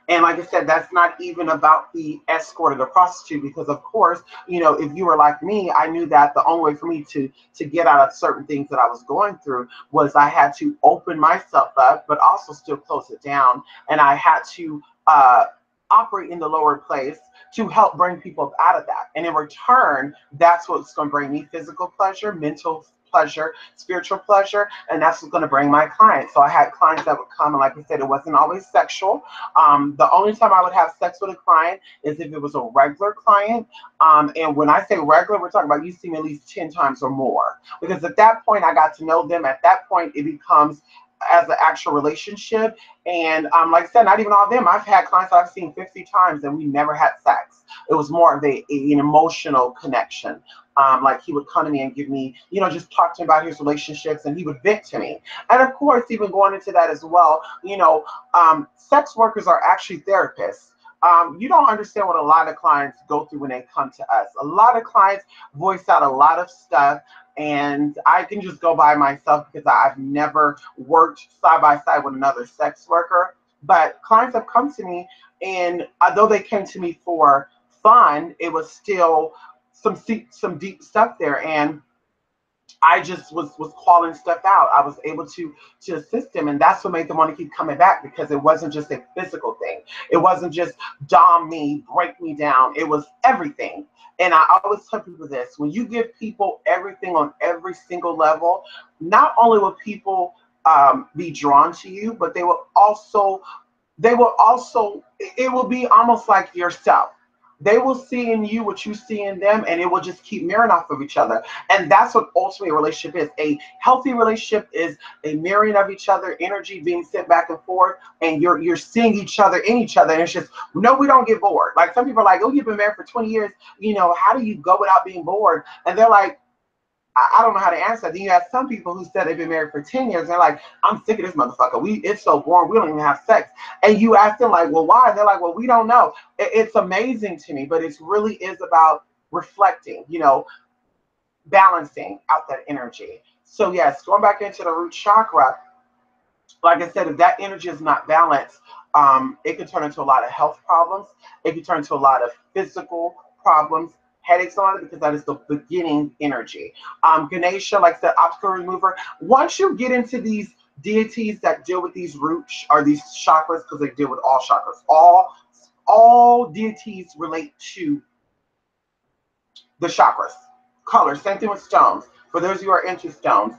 And like I said, that's not even about the escort or the prostitute, because of course, if you were like me, I knew that the only way for me to get out of certain things that I was going through was I had to open myself up, but also still close it down. And I had to operate in the lower place to help bring people out of that. And in return, that's what's going to bring me physical pleasure, mental pleasure, spiritual pleasure, and that's what's going to bring my clients. So I had clients that would come, and like I said, it wasn't always sexual. The only time I would have sex with a client is if it was a regular client. And when I say regular, we're talking about you see me at least 10 times or more. Because at that point, I got to know them. At that point, it becomes as an actual relationship. And like I said, not even all of them. I've had clients I've seen 50 times and we never had sex. It was more of an emotional connection. Like he would come to me and give me, just talk to me about his relationships, and he would vent to me. And of course, even going into that as well, sex workers are actually therapists. You don't understand what a lot of clients go through when they come to us. A lot of clients voice out a lot of stuff, and I can just go by myself because I've never worked side by side with another sex worker. But clients have come to me, and although they came to me for fun, it was still some deep stuff there, and I just was calling stuff out. I was able to assist them, and that's what made them want to keep coming back, because it wasn't just a physical thing. It wasn't just dom me, break me down. It was everything. And I always tell people this: when you give people everything on every single level, not only will people be drawn to you, but they will also, it will be almost like yourself. They will see in you what you see in them, and it will just keep mirroring off of each other. And that's what ultimately a relationship is. A healthy relationship is a mirroring of each other, energy being sent back and forth, and you're seeing each other in each other. And it's just, no, we don't get bored. Like some people are like, oh, you've been married for 20 years. How do you go without being bored? And they're like, I don't know how to answer. Then you have some people who said they've been married for 10 years. And they're like, I'm sick of this motherfucker. It's so boring. We don't even have sex. And you ask them like, well, why? And they're like, well, we don't know. It's amazing to me, but it really is about reflecting, balancing out that energy. So yes, going back into the root chakra, like I said, if that energy is not balanced, it can turn into a lot of health problems. It can turn into a lot of physical problems, headaches on it, because that is the beginning energy. Ganesha, like I said, obstacle remover. Once you get into these deities that deal with these roots or these chakras, because they deal with all chakras, all deities relate to the chakras. Color, same thing with stones. For those who are into stones,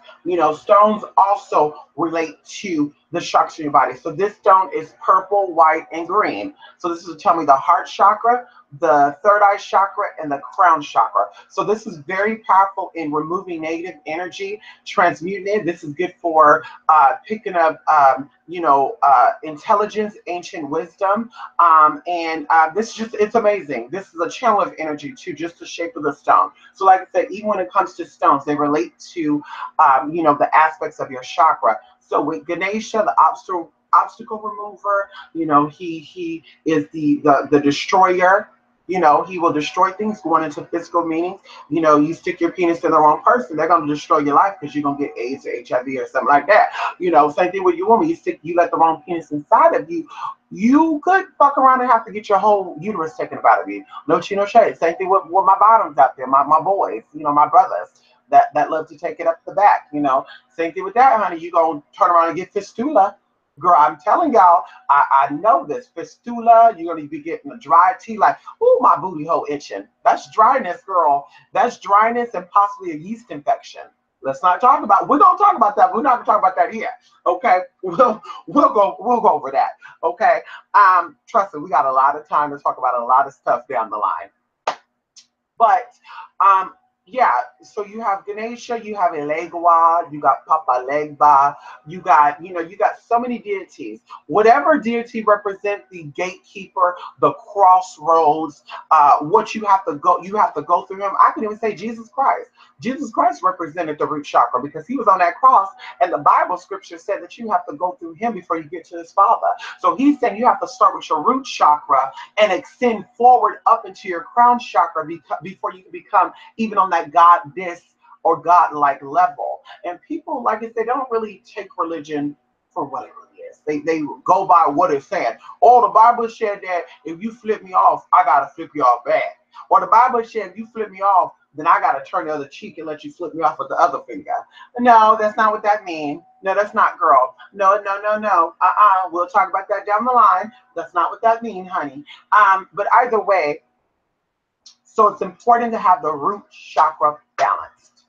stones also relate to the chakras in your body. So this stone is purple, white, and green. So this is tell me the heart chakra, the third eye chakra, and the crown chakra. So this is very powerful in removing negative energy, transmuting it. This is good for picking up, intelligence, ancient wisdom. And this just, it's amazing. This is a channel of energy too, just the shape of the stone. So like I said, even when it comes to stones, they relate to, the aspects of your chakra. So with Ganesha, the obstacle remover, he is the destroyer. He will destroy things, going into physical meanings. You stick your penis in the wrong person, they're going to destroy your life, because you're going to get AIDS or HIV or something like that. Same thing with your woman. You let the wrong penis inside of you, you could fuck around and have to get your whole uterus taken out of you. No tea, no shade. Same thing with my bottoms out there, my boys, my brothers that love to take it up the back. Same thing with that, honey. You going to turn around and get fistula. Girl, I'm telling y'all, I know this. Fistula, you're going to be getting a dry tea like, ooh, my booty hole itching. That's dryness, girl. That's dryness and possibly a yeast infection. Let's not talk about, we're going to talk about that. We're not going to talk about that here. Okay? We'll go over that. Okay? Trust me, we got a lot of time to talk about a lot of stuff down the line. But Yeah, so you have Ganesha, you have Elegua, you got Papa Legba, you got, you got so many deities. Whatever deity represents the gatekeeper, the crossroads, what you have to go through him. I could even say Jesus Christ. Jesus Christ represented the root chakra because he was on that cross, and the Bible scripture said that you have to go through him before you get to his Father. So he's saying you have to start with your root chakra and extend forward up into your crown chakra before you can become even on that goddess or godlike level. And people, like I said, they don't really take religion for what it really is. They go by what it's saying. Oh, the Bible said that if you flip me off, I gotta flip you off back. Or the Bible said if you flip me off, then I gotta turn the other cheek and let you flip me off with the other finger. No, that's not what that means. No, that's not, girl. No, no, no, no. We'll talk about that down the line. That's not what that means, honey. But either way, so it's important to have the root chakra balanced.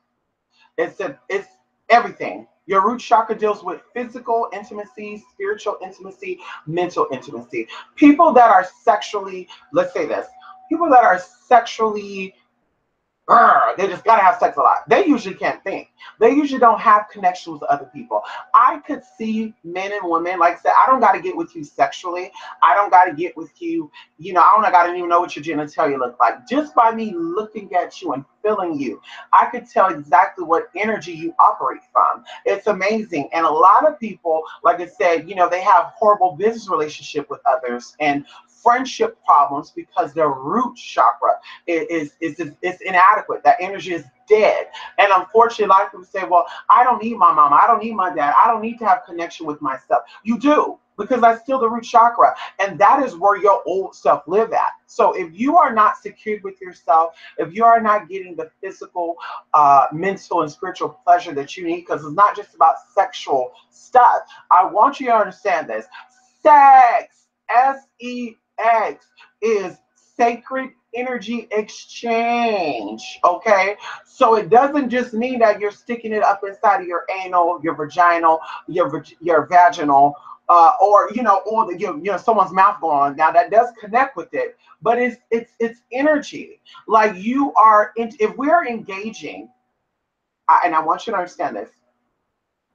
It's everything. Your root chakra deals with physical intimacy, spiritual intimacy, mental intimacy. People that are sexually, let's say this, people that are sexually they just gotta have sex a lot. They usually can't think. They usually don't have connections with other people. I could see men and women, like I said, I don't gotta get with you sexually. I don't gotta get with you, I don't gotta even know what your genitalia look like. Just by me looking at you and feeling you, I could tell exactly what energy you operate from. It's amazing. And a lot of people, like I said, they have horrible business relationship with others and friendship problems because their root chakra is inadequate. That energy is dead. And unfortunately, a lot of people say, well, I don't need my mama. I don't need my dad. I don't need to have connection with myself. You do, because that's still the root chakra. And that is where your old self live at. So if you are not secured with yourself, if you are not getting the physical, mental, and spiritual pleasure that you need, because it's not just about sexual stuff. I want you to understand this. Sex, sex, is sacred energy exchange. Okay, so it doesn't just mean that you're sticking it up inside of your anal, your vaginal, your vaginal, or or someone's mouth going on. Now that does connect with it, but it's energy. Like if we're engaging, and I want you to understand this.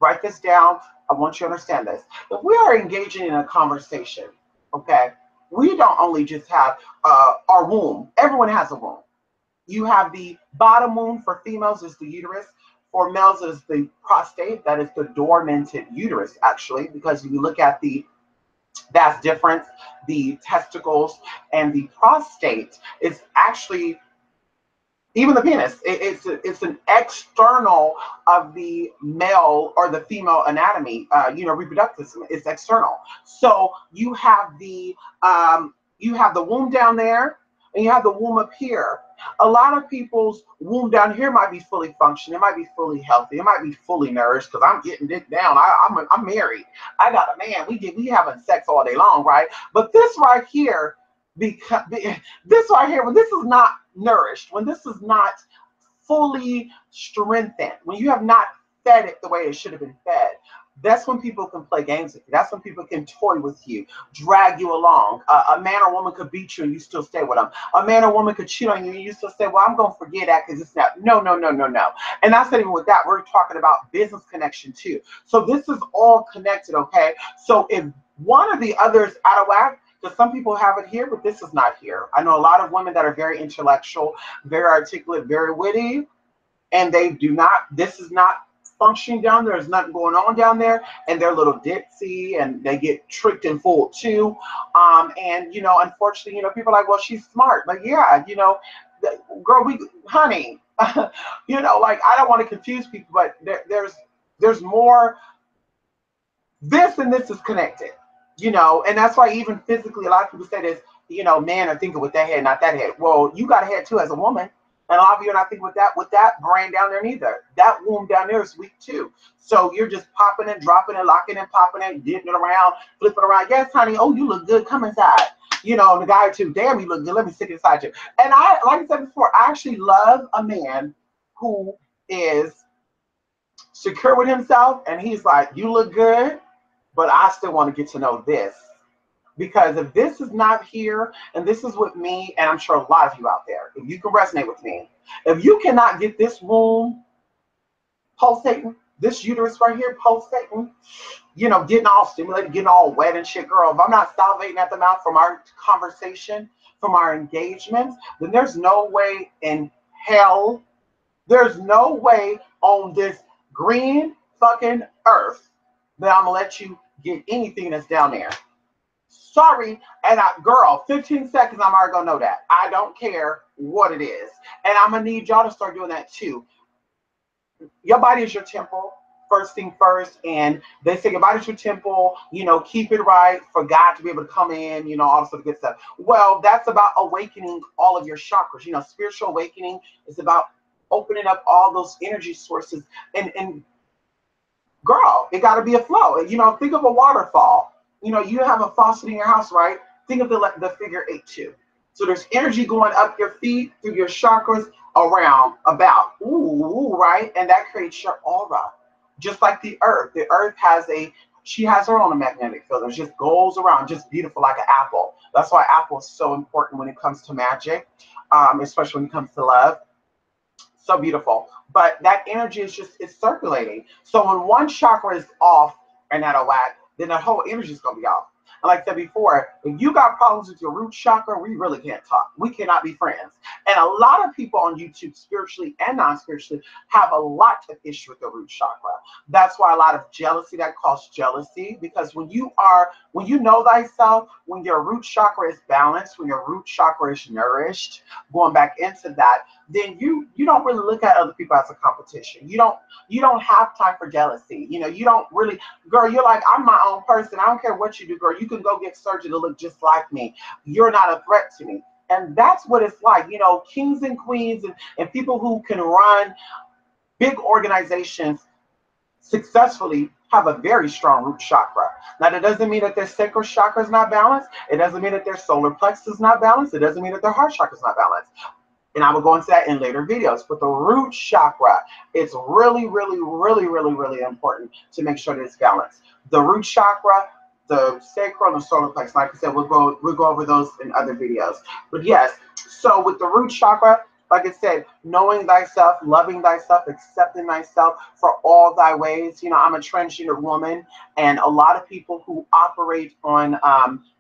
Write this down. I want you to understand this. If we are engaging in a conversation, okay, we don't only just have our womb. Everyone has a womb. You have the bottom womb for females is the uterus. For males is the prostate. That is the dormanted uterus, actually, because if you look at that's different. The testicles and the prostate is actually even the penis. It's an external of the male or the female anatomy. Reproductive system. It's external. So you have the womb down there, and you have the womb up here. A lot of people's womb down here might be fully functioning. It might be fully healthy. It might be fully nourished because I'm getting it down. I'm married. I got a man. We having sex all day long, right? But this right here, because this right here, when this is not nourished, when this is not fully strengthened, when you have not fed it the way it should have been fed, that's when people can play games with you. That's when people can toy with you, drag you along. A man or woman could beat you and you still stay with them. A man or woman could cheat on you and you still say, well, I'm going to forget that because it's not. No, no, no, no, no. And that's not even with that. We're talking about business connection too. So this is all connected, okay? So if one or the other is out of whack, because some people have it here, but this is not here. I know a lot of women that are very intellectual, very articulate, very witty, and this is not functioning down there. There's nothing going on down there, and they're a little ditzy, and they get tricked and fooled too. And unfortunately, people are like, well, she's smart, but yeah, girl, honey, like I don't want to confuse people, but there's more. This and this is connected, and that's why even physically, a lot of people say this, men are thinking with that head, not that head. Well, you got a head too as a woman. And a lot of you are not thinking with that brain down there neither. That womb down there is weak too. So you're just popping and dropping and locking and popping and dipping it around, flipping around. Yes, honey. Oh, you look good. Come inside. The guy too. Damn, you look good. Let me sit inside you. And like I said before, I actually love a man who is secure with himself and he's like, you look good, but I still want to get to know this. Because if this is not here, and this is with me, and I'm sure a lot of you out there, if you can resonate with me, if you cannot get this womb pulsating, this uterus right here pulsating, you know, getting all stimulated, getting all wet and shit, girl, if I'm not salivating at the mouth from our conversation, from our engagements, then there's no way in hell, there's no way on this green fucking earth that I'm gonna let you get anything that's down there. Sorry, and girl, 15 seconds, I'm already gonna know that. I don't care what it is. And I'm gonna need y'all to start doing that too. Your body is your temple, first thing first. And they say your body's your temple, you know, keep it right for God to be able to come in, you know, all this other good stuff. Well, that's about awakening all of your chakras. You know, spiritual awakening is about opening up all those energy sources. And girl, it got to be a flow. You know, think of a waterfall. You know, you have a faucet in your house, right? Think of the figure 8 too. So there's energy going up your feet, through your chakras, around, about, ooh, right? And that creates your aura. Just like the earth. The earth has she has her own magnetic field. It just goes around, just beautiful like an apple. That's why apple is so important when it comes to magic, especially when it comes to love. So beautiful. But that energy is just, it's circulating. So when one chakra is off and out of whack, then that whole energy is going to be off. And like I said before, if you got problems with your root chakra, we really can't talk. We cannot be friends. And a lot of people on YouTube, spiritually and non-spiritually, have a lot of issue with the root chakra. That's why a lot of jealousy, that causes jealousy, because when you know thyself, when your root chakra is balanced, when your root chakra is nourished, going back into that, then you don't really look at other people as a competition. You don't have time for jealousy. You know, you don't really, girl, you're like, I'm my own person. I don't care what you do, girl. You can go get surgery to look just like me. You're not a threat to me. And that's what it's like. You know, kings and queens and people who can run big organizations successfully have a very strong root chakra. Now, that doesn't mean that their sacral chakra is not balanced. It doesn't mean that their solar plexus is not balanced. It doesn't mean that their heart chakra is not balanced. And I will go into that in later videos. But the root chakra, it's really, really, really, really, really important to make sure that it's balanced. The root chakra, the sacral, and the solar plexus, like I said, we'll go over those in other videos. But yes, so with the root chakra, like I said, knowing thyself, loving thyself, accepting thyself for all thy ways. You know, I'm a transgender woman, and a lot of people who operate on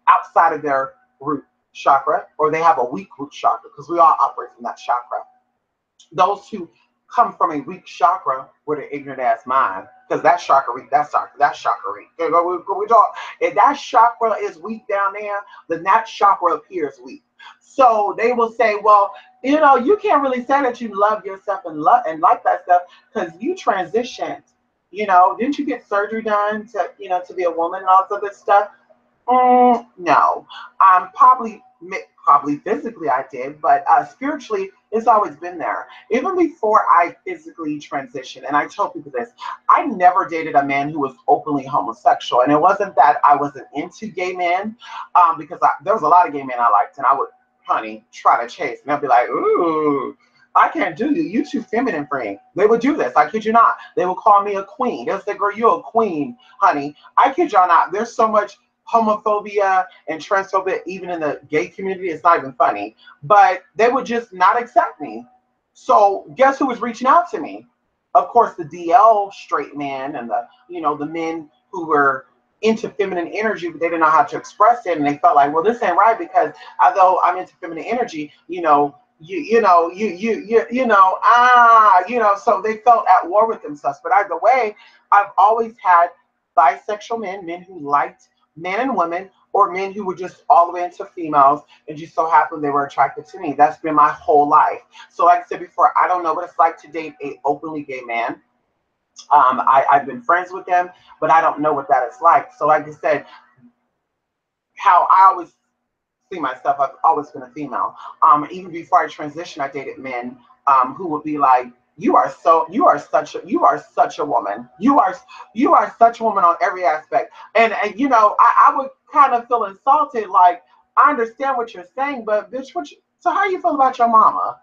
outside of their root chakra, or they have a weak root chakra, because we all operate from that chakra. Those who come from a weak chakra with an ignorant ass mind, because that chakra weak, that chakra weak. We talk, if that chakra is weak down there, then that chakra appears weak. So they will say, well, you know, you can't really say that you love yourself and like that stuff because you transitioned. You know, didn't you get surgery done to, you know, to be a woman and all this other stuff? No, probably physically I did, but spiritually it's always been there. Even before I physically transitioned, and I tell people this, I never dated a man who was openly homosexual, and it wasn't that I wasn't into gay men, because there was a lot of gay men I liked, and I would, honey, try to chase, and they'd be like, ooh, I can't do you. You too feminine for me. They would do this. I kid you not. They would call me a queen. They would say, girl, you're a queen, honey. I kid y'all not. There's so much homophobia and transphobia even in the gay community. It's not even funny, but they would just not accept me. So guess who was reaching out to me? Of course, the DL straight men and the, you know, the men who were into feminine energy, but they didn't know how to express it, and they felt like, well, this ain't right, because although I'm into feminine energy, you know, so they felt at war with themselves. But either way, I've always had bisexual men who liked men and women, or men who were just all the way into females, and just so happened they were attracted to me. That's been my whole life. So like I said before, I don't know what it's like to date a openly gay man. I've been friends with them, but I don't know what that is like. So like I said, how I always see myself, I've always been a female. Even before I transitioned, I dated men who would be like, you are such a woman. You are such a woman on every aspect. And you know, I would kind of feel insulted, like, I understand what you're saying, but bitch, so how you feel about your mama?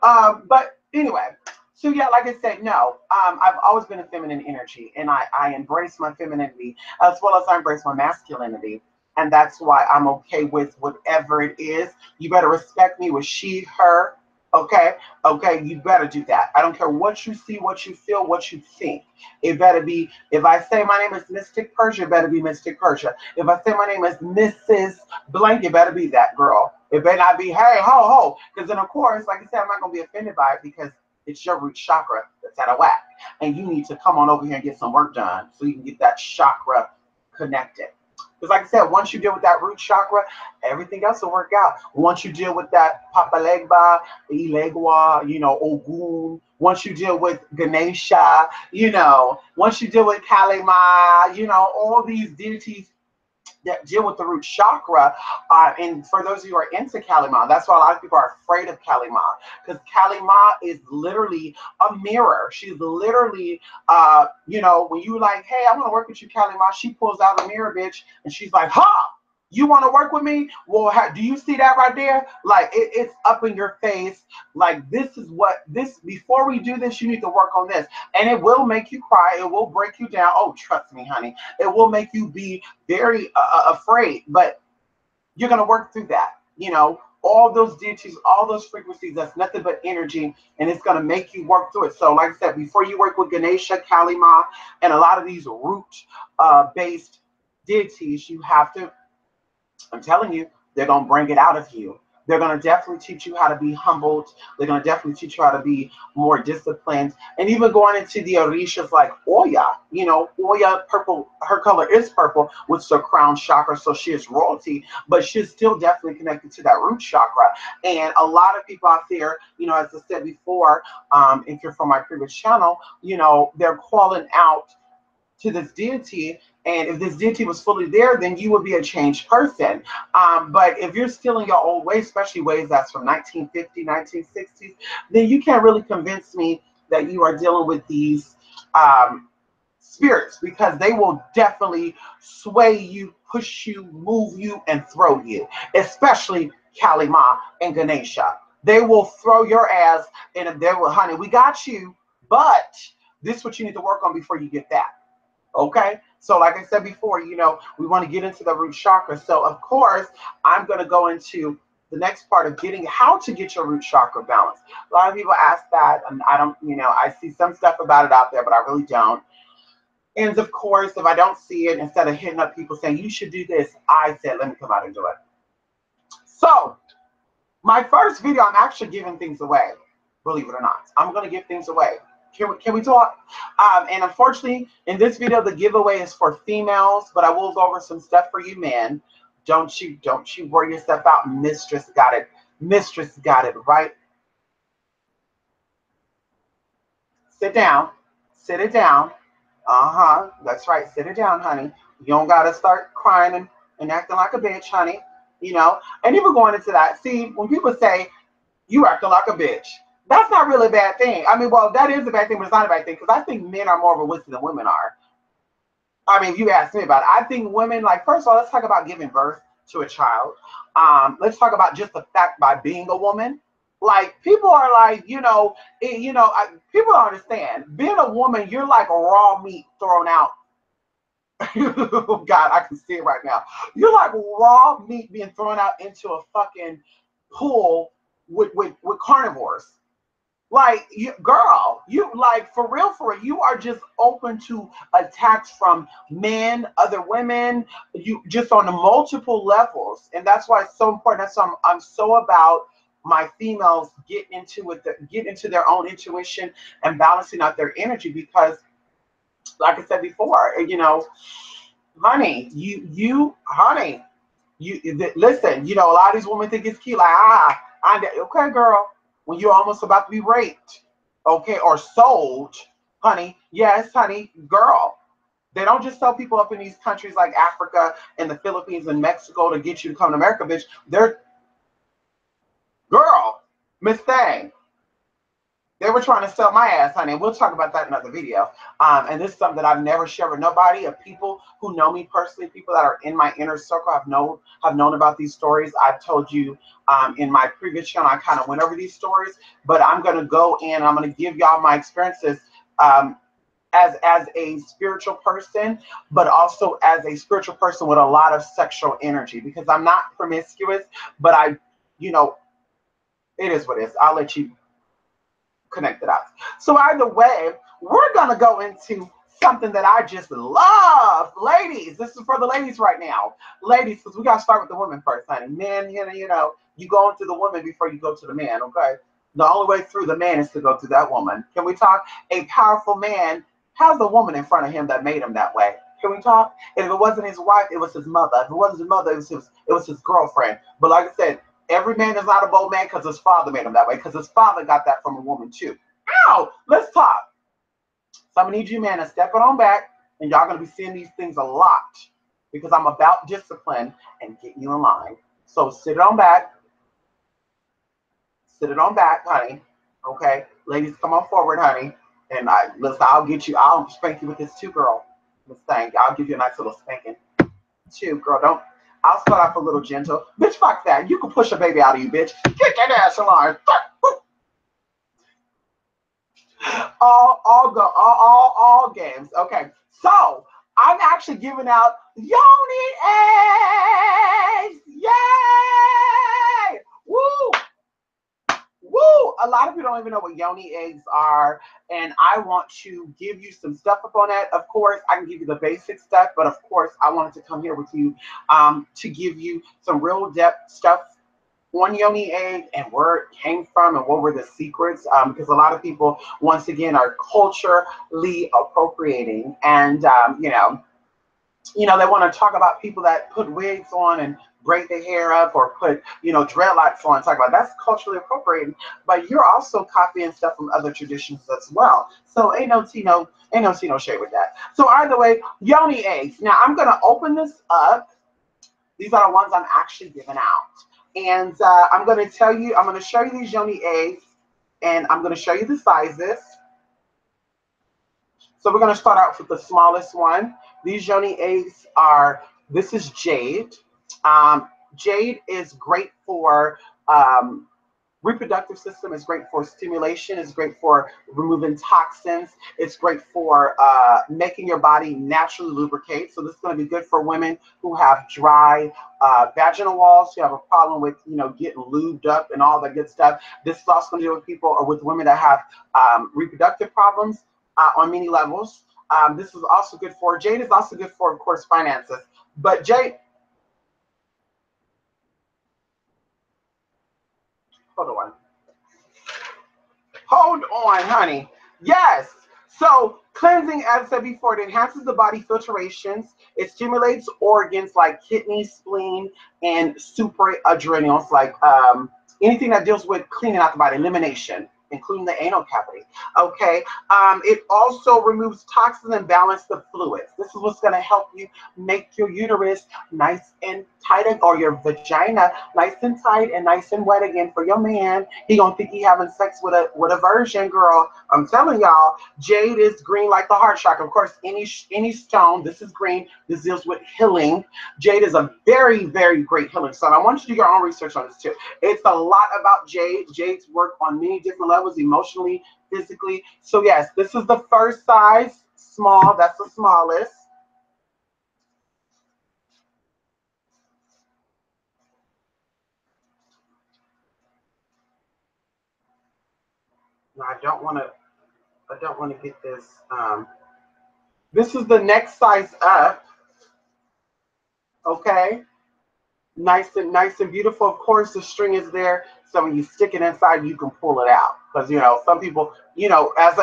But anyway, so yeah, like I said, no, I've always been a feminine energy, and I embrace my femininity as well as I embrace my masculinity. and that's why I'm okay with whatever it is. You better respect me with she, her. Okay, okay, you better do that. I don't care what you see, what you feel, what you think. It better be, if I say my name is Mystic Persia, it better be Mystic Persia. If I say my name is Mrs. Blank, it better be that girl. It better not be, hey, ho, ho. Because then, of course, like I said, I'm not going to be offended by it because it's your root chakra that's out of whack. And you need to come on over here and get some work done so you can get that chakra connected. Because like I said, once you deal with that root chakra, everything else will work out. Once you deal with that Papalegba, Ilegwa, Ogun, once you deal with Ganesha, once you deal with Kalima, all these deities that deal with the root chakra. And for those of you who are into Kalima, that's why a lot of people are afraid of Kalima, because Kalima is literally a mirror. She's literally, when you like, hey, I want to work with you, Kalima, she pulls out a mirror, bitch, and she's like, ha! You want to work with me? Well, do you see that right there? Like, it's up in your face. Like, this is before we do this, you need to work on this. And it will make you cry. It will break you down. Oh, trust me, honey. It will make you be very afraid. But you're going to work through that. All those deities, all those frequencies, that's nothing but energy. And it's going to make you work through it. So, like I said, before you work with Ganesha, Kalima, and a lot of these root-based deities, you have to, I'm telling you, they're going to bring it out of you. They're going to definitely teach you how to be humbled. They're going to definitely teach you how to be more disciplined. And even going into the orishas like Oya, Oya, purple, her color is purple, which is her crown chakra, so she is royalty, but she's still definitely connected to that root chakra. And a lot of people out there, as I said before, if you're from my previous channel, they're calling out to this deity, and if this deity was fully there, then you would be a changed person. But if you're still in your old ways, especially ways that's from 1950, 1960s, then you can't really convince me that you are dealing with these spirits, because they will definitely sway you, push you, move you, and throw you, especially Kalima and Ganesha. They will throw your ass, and they will, honey, we got you, but this is what you need to work on before you get that. Okay, so like I said before, we want to get into the root chakra. So of course, I'm going to go into the next part of how to get your root chakra balanced. A lot of people ask that, and I don't, I see some stuff about it out there, but I really don't. And of course, if I don't see it, instead of hitting up people saying you should do this, I said, let me come out and do it. So my first video, I'm actually giving things away, believe it or not. I'm going to give things away. Can we talk? And unfortunately, in this video, the giveaway is for females, but I will go over some stuff for you men. Don't you worry yourself out. Mistress got it. Mistress got it, right? Sit down. Sit it down. That's right. Sit it down, honey. You don't got to start crying and acting like a bitch, honey. And even going into that. See, when people say, you acting like a bitch, that's not really a bad thing. I mean, well, that is a bad thing, but it's not a bad thing, because I think men are more of a wisdom than women are. I mean, if you ask me about it, I think women, like, first of all, let's talk about giving birth to a child. Let's talk about just the fact by being a woman. Like, people are like, people don't understand. Being a woman, you're like a raw meat thrown out. God, I can see it right now. You're like raw meat being thrown out into a fucking pool with carnivores. Like, girl, you like, for real, you are just open to attacks from men, other women, you just on the multiple levels. And that's why it's so important. That's why I'm so about my females getting into their own intuition and balancing out their energy, because like I said before, honey, listen, a lot of these women think it's key, like, okay, girl, when you're almost about to be raped, okay, or sold, honey, yes, honey, girl, they don't just sell people up in these countries like Africa and the Philippines and Mexico to get you to come to America, bitch. They're, girl, Miss Thang, they were trying to sell my ass, honey. We'll talk about that in another video. And this is something that I've never shared with nobody. Of people who know me personally, people that are in my inner circle, have known about these stories. I've told you in my previous channel, I kind of went over these stories, but I'm going to go in. I'm going to give y'all my experiences as a spiritual person, but also as a spiritual person with a lot of sexual energy, because I'm not promiscuous, but I, you know, it is what it is. I'll let you connect it out. So either way, we're gonna go into something that I just love. Ladies, this is for the ladies right now. Ladies, because we gotta start with the women first, honey. Men, you go into the woman before you go to the man, okay? The only way through the man is to go through that woman. Can we talk? A powerful man has a woman in front of him that made him that way. Can we talk? If it wasn't his wife, it was his mother. If it wasn't his mother, it was his girlfriend. But like I said, every man is not a bold man because his father made him that way, because his father got that from a woman too. Ow! Let's talk. So I'm gonna need you, man, to step it on back, and y'all gonna be seeing these things a lot because I'm about discipline and getting you in line. So sit it on back. Sit it on back, honey. Okay, ladies, come on forward, honey. And I'll spank you with this too, girl. This thing, I'll give you a nice little spanking too, girl. I'll start off a little gentle. Bitch, fuck that. You can push a baby out of you, bitch. Get that ass in line. All games. Okay, so I'm actually giving out yoni eggs. Yay! Woo! Woo! A lot of people don't even know what yoni eggs are, and I want to give you some stuff up on that. Of course, I can give you the basic stuff, but of course, I wanted to come here with you to give you some real depth stuff on yoni egg and where it came from and what were the secrets, because a lot of people, once again, are culturally appropriating, and they want to talk about people that put wigs on and braid their hair up or put dreadlocks on, talk about that's culturally appropriating, but you're also copying stuff from other traditions as well. So ain't no shade with that. So either way, yoni eggs. Now I'm gonna open this up. These are the ones I'm actually giving out. And I'm going to show you these yoni eggs, and I'm going to show you the sizes. So we're going to start out with the smallest one. These yoni eggs this is jade. Jade is great for reproductive system, is great for stimulation, is great for removing toxins, it's great for making your body naturally lubricate. So this is going to be good for women who have dry vaginal walls, who have a problem with getting lubed up and all that good stuff. This is also going to do with people or with women that have reproductive problems on many levels. This is also good for, jade is also good for, of course, finances. But jade, hold on, honey. Yes. So cleansing, as I said before, it enhances the body filtrations. It stimulates organs like kidney, spleen, and supraadrenals, like anything that deals with cleaning out the body, elimination, including the anal cavity. Okay. It also removes toxins and balance the fluids. This is what's going to help you make your uterus nice and tight, or your vagina nice and tight and nice and wet again for your man. He gonna think he having sex with a virgin, girl. I'm telling y'all, jade is green like the heart chakra. Of course, any stone. This is green. This deals with healing. Jade is a very, very great healing stone. I want you to do your own research on this too. It's a lot about jade. Jades work on many different levels, emotionally, physically. So yes, this is the first size, small. That's the smallest. Now I don't want to get this. This is the next size up. Okay, nice and beautiful. Of course, the string is there, so when you stick it inside, you can pull it out. Because some people, as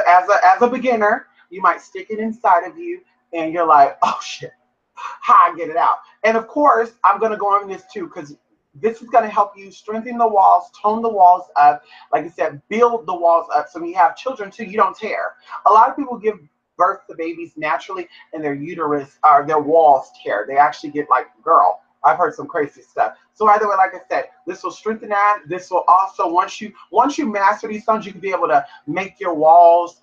a beginner, you might stick it inside of you, and you're like, oh shit, how I get it out? And of course, I'm gonna go on this too, because this is going to help you strengthen the walls, tone the walls up. Like I said, build the walls up. So when you have children too, you don't tear. A lot of people give birth to babies naturally, and their uterus or their walls tear. They actually get like, girl, I've heard some crazy stuff. So either way, like I said, this will strengthen that. This will also, once you master these stones, you can be able to make your walls,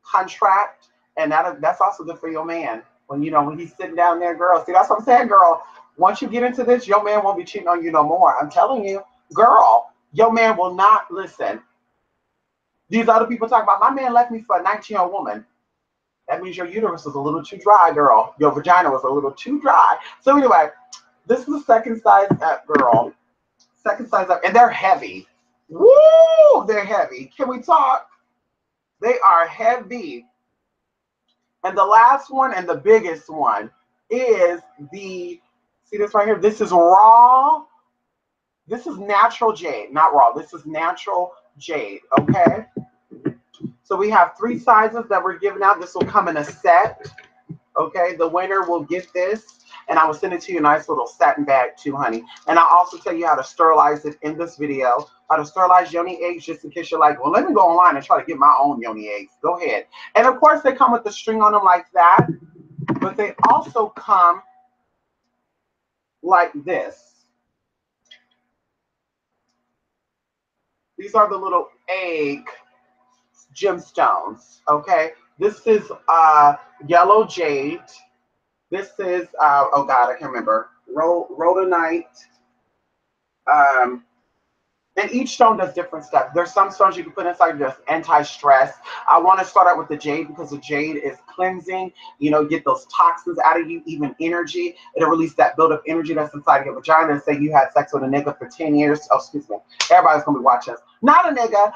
contract, and that's also good for your man. When he's sitting down there, girl. See, that's what I'm saying, girl. Once you get into this, your man won't be cheating on you no more. I'm telling you, girl, your man will not listen. These other people talk about, my man left me for a 19-year-old woman. That means your uterus was a little too dry, girl. Your vagina was a little too dry. So anyway, this is the second size up, girl. Second size up. And they're heavy. Woo! They're heavy. Can we talk? They are heavy. And the last one and the biggest one is the, see this right here? This is raw. This is natural jade, not raw. This is natural jade, okay? So we have 3 sizes that we're giving out. This will come in a set, okay? The winner will get this, and I will send it to you in a nice little satin bag too, honey. And I'll also tell you how to sterilize it in this video, how to sterilize yoni eggs, just in case you're like, well, let me go online and try to get my own yoni eggs. Go ahead. And of course, they come with the string on them like that, but they also come like this. These are the little egg gemstones, okay? This is yellow jade. This is, oh God, I can't remember. Rhodonite. And each stone does different stuff. There's some stones you can put inside just anti-stress. I want to start out with the jade because the jade is cleansing. You know, get those toxins out of you, even energy. It'll release that buildup energy that's inside your vagina. Say you had sex with a nigga for 10 years. Oh, excuse me. Everybody's going to be watching us. Not a nigga.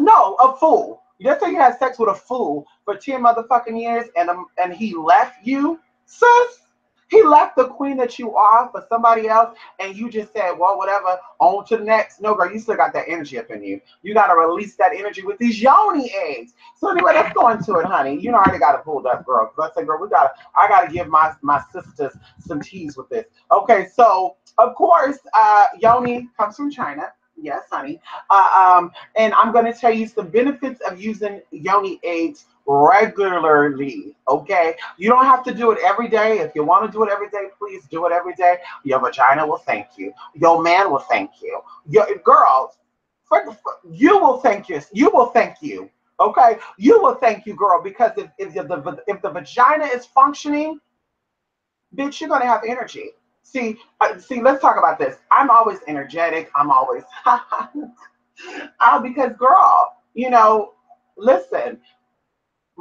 No, a fool. Let's say you had sex with a fool for 10 motherfucking years and he left you, sis. He left the queen that you are for somebody else, and you just said, well, whatever, on to the next. No, girl, you still got that energy up in you. You got to release that energy with these yoni eggs. So anyway, let's go into it, honey. You know, I already got it pulled up, girl. Let's say, girl, I got to give my sisters some teas with this. Okay, so, of course, yoni comes from China. Yes, honey. And I'm going to tell you some benefits of using yoni eggs regularly, okay? You don't have to do it every day. If you want to do it every day, please do it every day. Your vagina will thank you. Your man will thank you. Your girls, you will thank you. You will thank you, okay? You will thank you, girl, because if the vagina is functioning, bitch, you're going to have energy. See, let's talk about this. I'm always energetic. I'm always, because girl, you know, listen,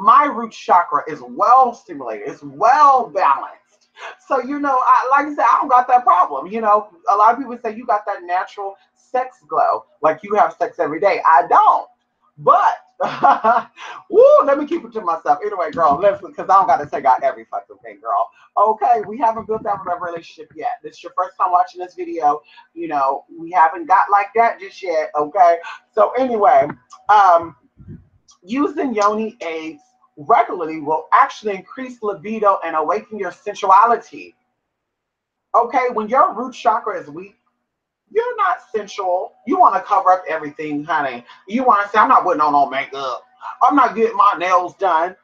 my root chakra is well stimulated. It's well balanced. So, you know, like I said, I don't got that problem. You know, a lot of people say you got that natural sex glow, like you have sex every day. I don't. But, woo, let me keep it to myself. Anyway, girl, listen, because I don't got to take out every fucking thing, girl. Okay, we haven't built that relationship yet. This is your first time watching this video. You know, we haven't got like that just yet, okay? So anyway, using yoni eggs regularly will actually increase libido and awaken your sensuality. Okay, when your root chakra is weak, you're not sensual. You want to cover up everything, honey. You want to say, I'm not putting on no makeup. I'm not getting my nails done.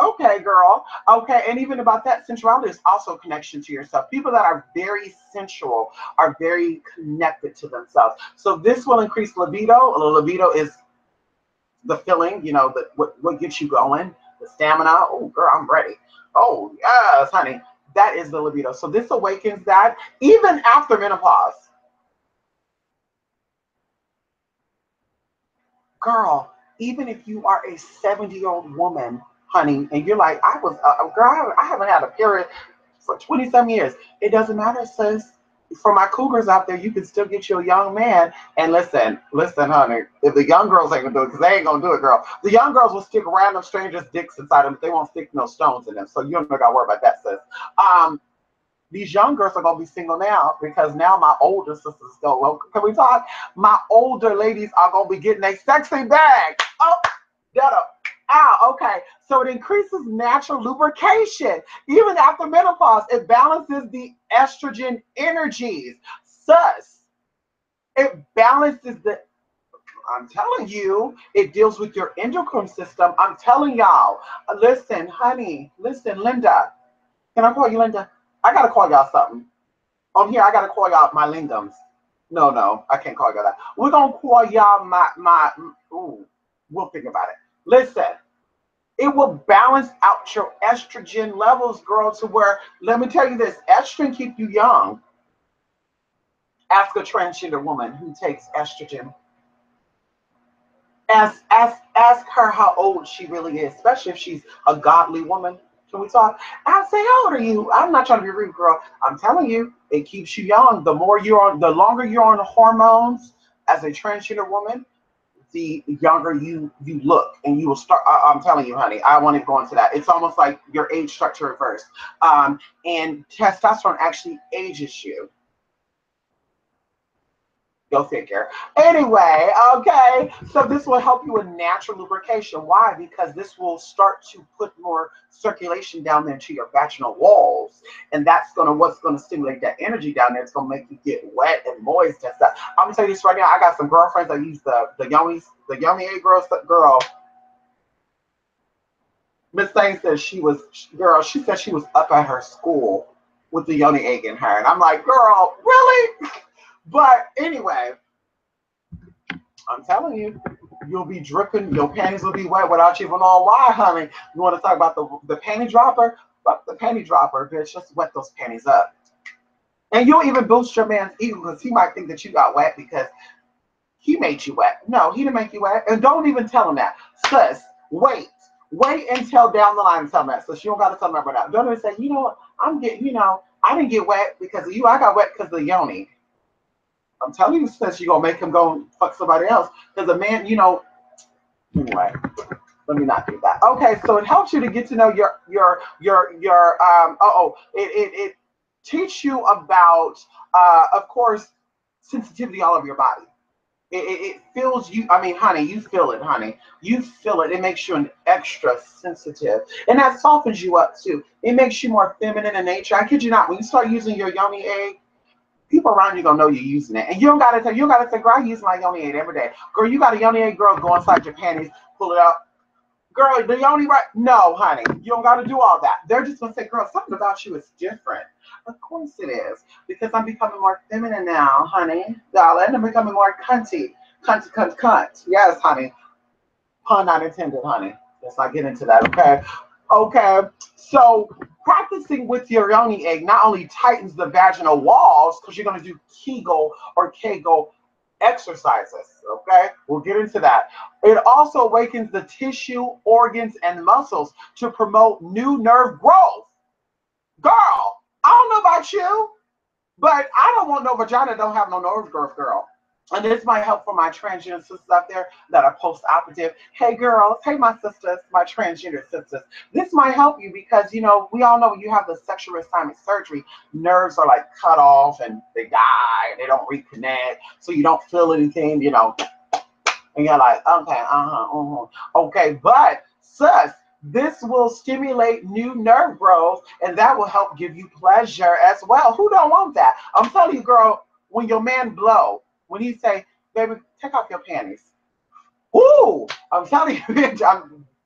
Okay, girl. Okay, and even about that, sensuality is also a connection to yourself. People that are very sensual are very connected to themselves. So this will increase libido. Libido is the feeling, you know, what gets you going, the stamina. Oh, girl, I'm ready. Oh, yes, honey. That is the libido. So this awakens that even after menopause. Girl, even if you are a 70-year-old woman, honey, and you're like, girl, I haven't had a period for 27 years. It doesn't matter, sis. For my cougars out there, you can still get you a young man. And listen, honey, if the young girls ain't gonna do it, because they ain't gonna do it, girl. The young girls will stick random strangers' dicks inside them. They won't stick no stones in them. So you don't gotta worry about that, sis. These young girls are gonna be single now because now my older sisters go, well, can we talk? My older ladies are gonna be getting a sexy bag. Oh, that up. Okay. So it increases natural lubrication. Even after menopause, it balances the estrogen energies. Sus, it balances I'm telling you, it deals with your endocrine system. I'm telling y'all. Listen, honey, listen, Linda. Can I call you Linda? I gotta call y'all something. On here, I gotta call y'all my lingams. No, I can't call y'all that. We're gonna call y'all ooh, we'll think about it. Listen, it will balance out your estrogen levels, girl, to where, let me tell you this, estrogen keep you young. Ask a transgender woman who takes estrogen. Ask her how old she really is, especially if she's a godly woman. Can we talk? I say, how old are you? I'm not trying to be rude, girl. I'm telling you, it keeps you young. The more you're on, the longer you're on hormones as a transgender woman, the younger you look, and you will start. I'm telling you, honey. I want to go into that. It's almost like your age start to reverse. And testosterone actually ages you. Go figure. Anyway, okay. So this will help you with natural lubrication. Why? Because this will start to put more circulation down there into your vaginal walls, and that's gonna what's gonna stimulate that energy down there. It's gonna make you get wet and moist and stuff. I'm gonna tell you this right now. I got some girlfriends that use the yoni egg girl. Miss Thing says she said she was up at her school with the yoni egg in her, and I'm like, girl, really? But anyway, I'm telling you, you'll be dripping. Your panties will be wet without you even knowing why, honey. You want to talk about the panty dropper? Fuck the panty dropper, bitch. Just wet those panties up. And you'll even boost your man's ego because he might think that you got wet because he made you wet. No, he didn't make you wet. And don't even tell him that. Sis, wait. Wait until down the line and tell him that. So she don't got to tell him that right now. Don't even say, you know what, I didn't get wet because of you. I got wet because of the yoni. I'm telling you, since you're gonna make him go and fuck somebody else. Because a man, anyway, let me not do that. Okay, so it helps you to get to know it teach you about of course sensitivity all over your body. It feels you. I mean, honey, you feel it, honey. You feel it. It makes you an extra sensitive, and that softens you up too. It makes you more feminine in nature. I kid you not. When you start using your yoni egg, people around you gonna know you're using it, and you don't gotta say, girl, I use my yoni egg every day. Girl, you got a yoni egg, girl, go inside your panties, pull it out. Girl, the yoni right? No, honey, you don't gotta do all that. They're just gonna say, girl, something about you is different. Of course it is, because I'm becoming more feminine now, honey, darling. I'm becoming more cunty, cunt. Yes, honey. Pun not intended, honey. Let's not get into that, okay? Okay, so practicing with your yoni egg not only tightens the vaginal walls, because you're going to do Kegel exercises, okay? We'll get into that. It also awakens the tissue, organs, and muscles to promote new nerve growth. Girl, I don't know about you, but I don't want no vagina that don't have no nerve growth, girl. And this might help for my transgender sisters out there that are post-operative. Hey girls, hey my sisters, my transgender sisters. This might help you because, we all know when you have the sexual reassignment surgery, nerves are like cut off and they die and they don't reconnect. So you don't feel anything, and you're like, okay, okay. But sis, this will stimulate new nerve growth and that will help give you pleasure as well. Who don't want that? I'm telling you, girl, when your man blow, when he say, baby, take off your panties. Ooh, I'm telling you,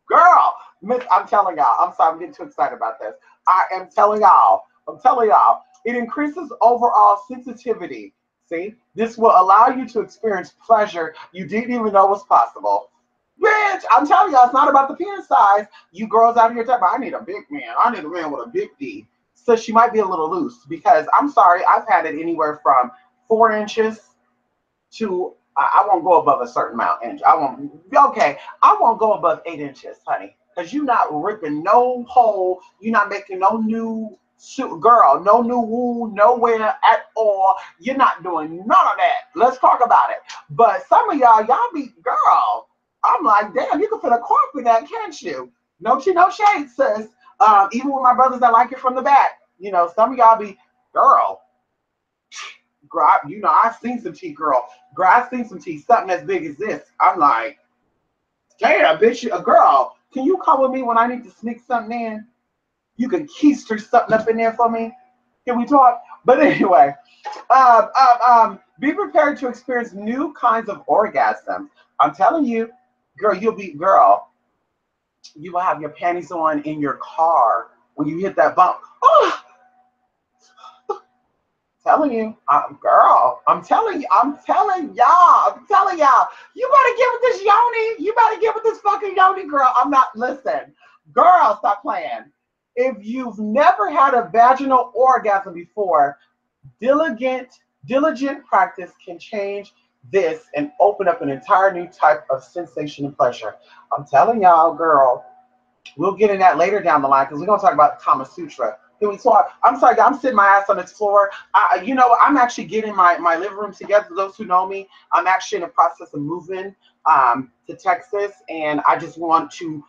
girl, I'm telling y'all. I'm sorry, I'm getting too excited about this. I'm telling y'all, it increases overall sensitivity. See, this will allow you to experience pleasure you didn't even know was possible. Bitch, I'm telling y'all, it's not about the penis size. You girls out here talking about, I need a big man. I need a man with a big D. So she might be a little loose because I'm sorry, I've had it anywhere from 4 inches to I won't go above a certain amount inch. I won't go above 8 inches, honey, because you're not ripping no hole. You're not making no new suit, girl, no new wound nowhere at all. You're not doing none of that. Let's talk about it. But some of y'all be girl. I'm like, damn, you can put a cork in that, can't you? No shade, sis. Even with my brothers that like it from the back, some of y'all be girl. Girl, I've seen some tea, girl. Girl, I've seen some tea, something as big as this. I'm like, damn, bitch, a girl, can you come with me when I need to sneak something in? You can keister something up in there for me? Can we talk? But anyway, be prepared to experience new kinds of orgasms. I'm telling you, girl, you will have your panties on in your car when you hit that bump. Oh, telling you, girl, I'm telling y'all, you better get with this yoni. You better get with this fucking yoni, girl. Listen, girl, stop playing. If you've never had a vaginal orgasm before, diligent practice can change this and open up an entire new type of sensation and pleasure. I'm telling y'all, girl, we'll get in that later down the line because we're going to talk about the Kama Sutra. Can we talk? I'm sorry, I'm sitting my ass on this floor. You know, I'm actually getting my living room together. For those who know me, I'm actually in the process of moving to Texas, and I just want to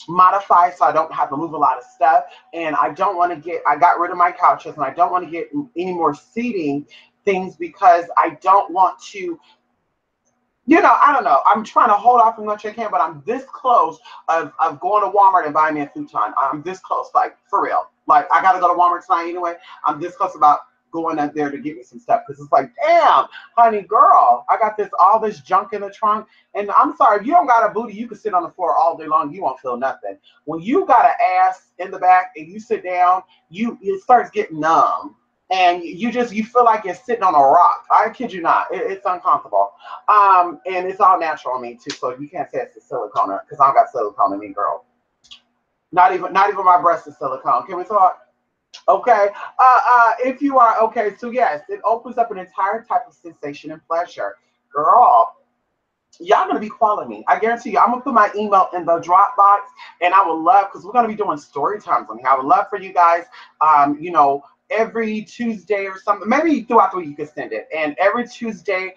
modify so I don't have to move a lot of stuff. And I don't want to I got rid of my couches, and I don't want to get any more seating things because I don't want to, you know, I don't know. I'm trying to hold off as much as I can, but I'm this close of going to Walmart and buying me a futon. I'm this close, like for real. Like I got to go to Walmart tonight anyway. I'm this close about going up there to get me some stuff because it's like, damn, honey, girl, I got all this junk in the trunk. And I'm sorry, if you don't got a booty, you can sit on the floor all day long. You won't feel nothing. When you got an ass in the back and you sit down, it starts getting numb. And you feel like you're sitting on a rock. I kid you not. It's uncomfortable. And it's all natural on me too. So you can't say it's a silicone because I don't got silicone in me, girl. Not even my breast is silicone. Can we talk? Okay. If you are okay, so yes, it opens up an entire type of sensation and pleasure. Girl, y'all gonna be calling me. I guarantee you, I'm gonna put my email in the Dropbox, and I would love, because we're gonna be doing story times on here. I would love for you guys, you know, every Tuesday or something, maybe throughout the week you can send it. And every Tuesday,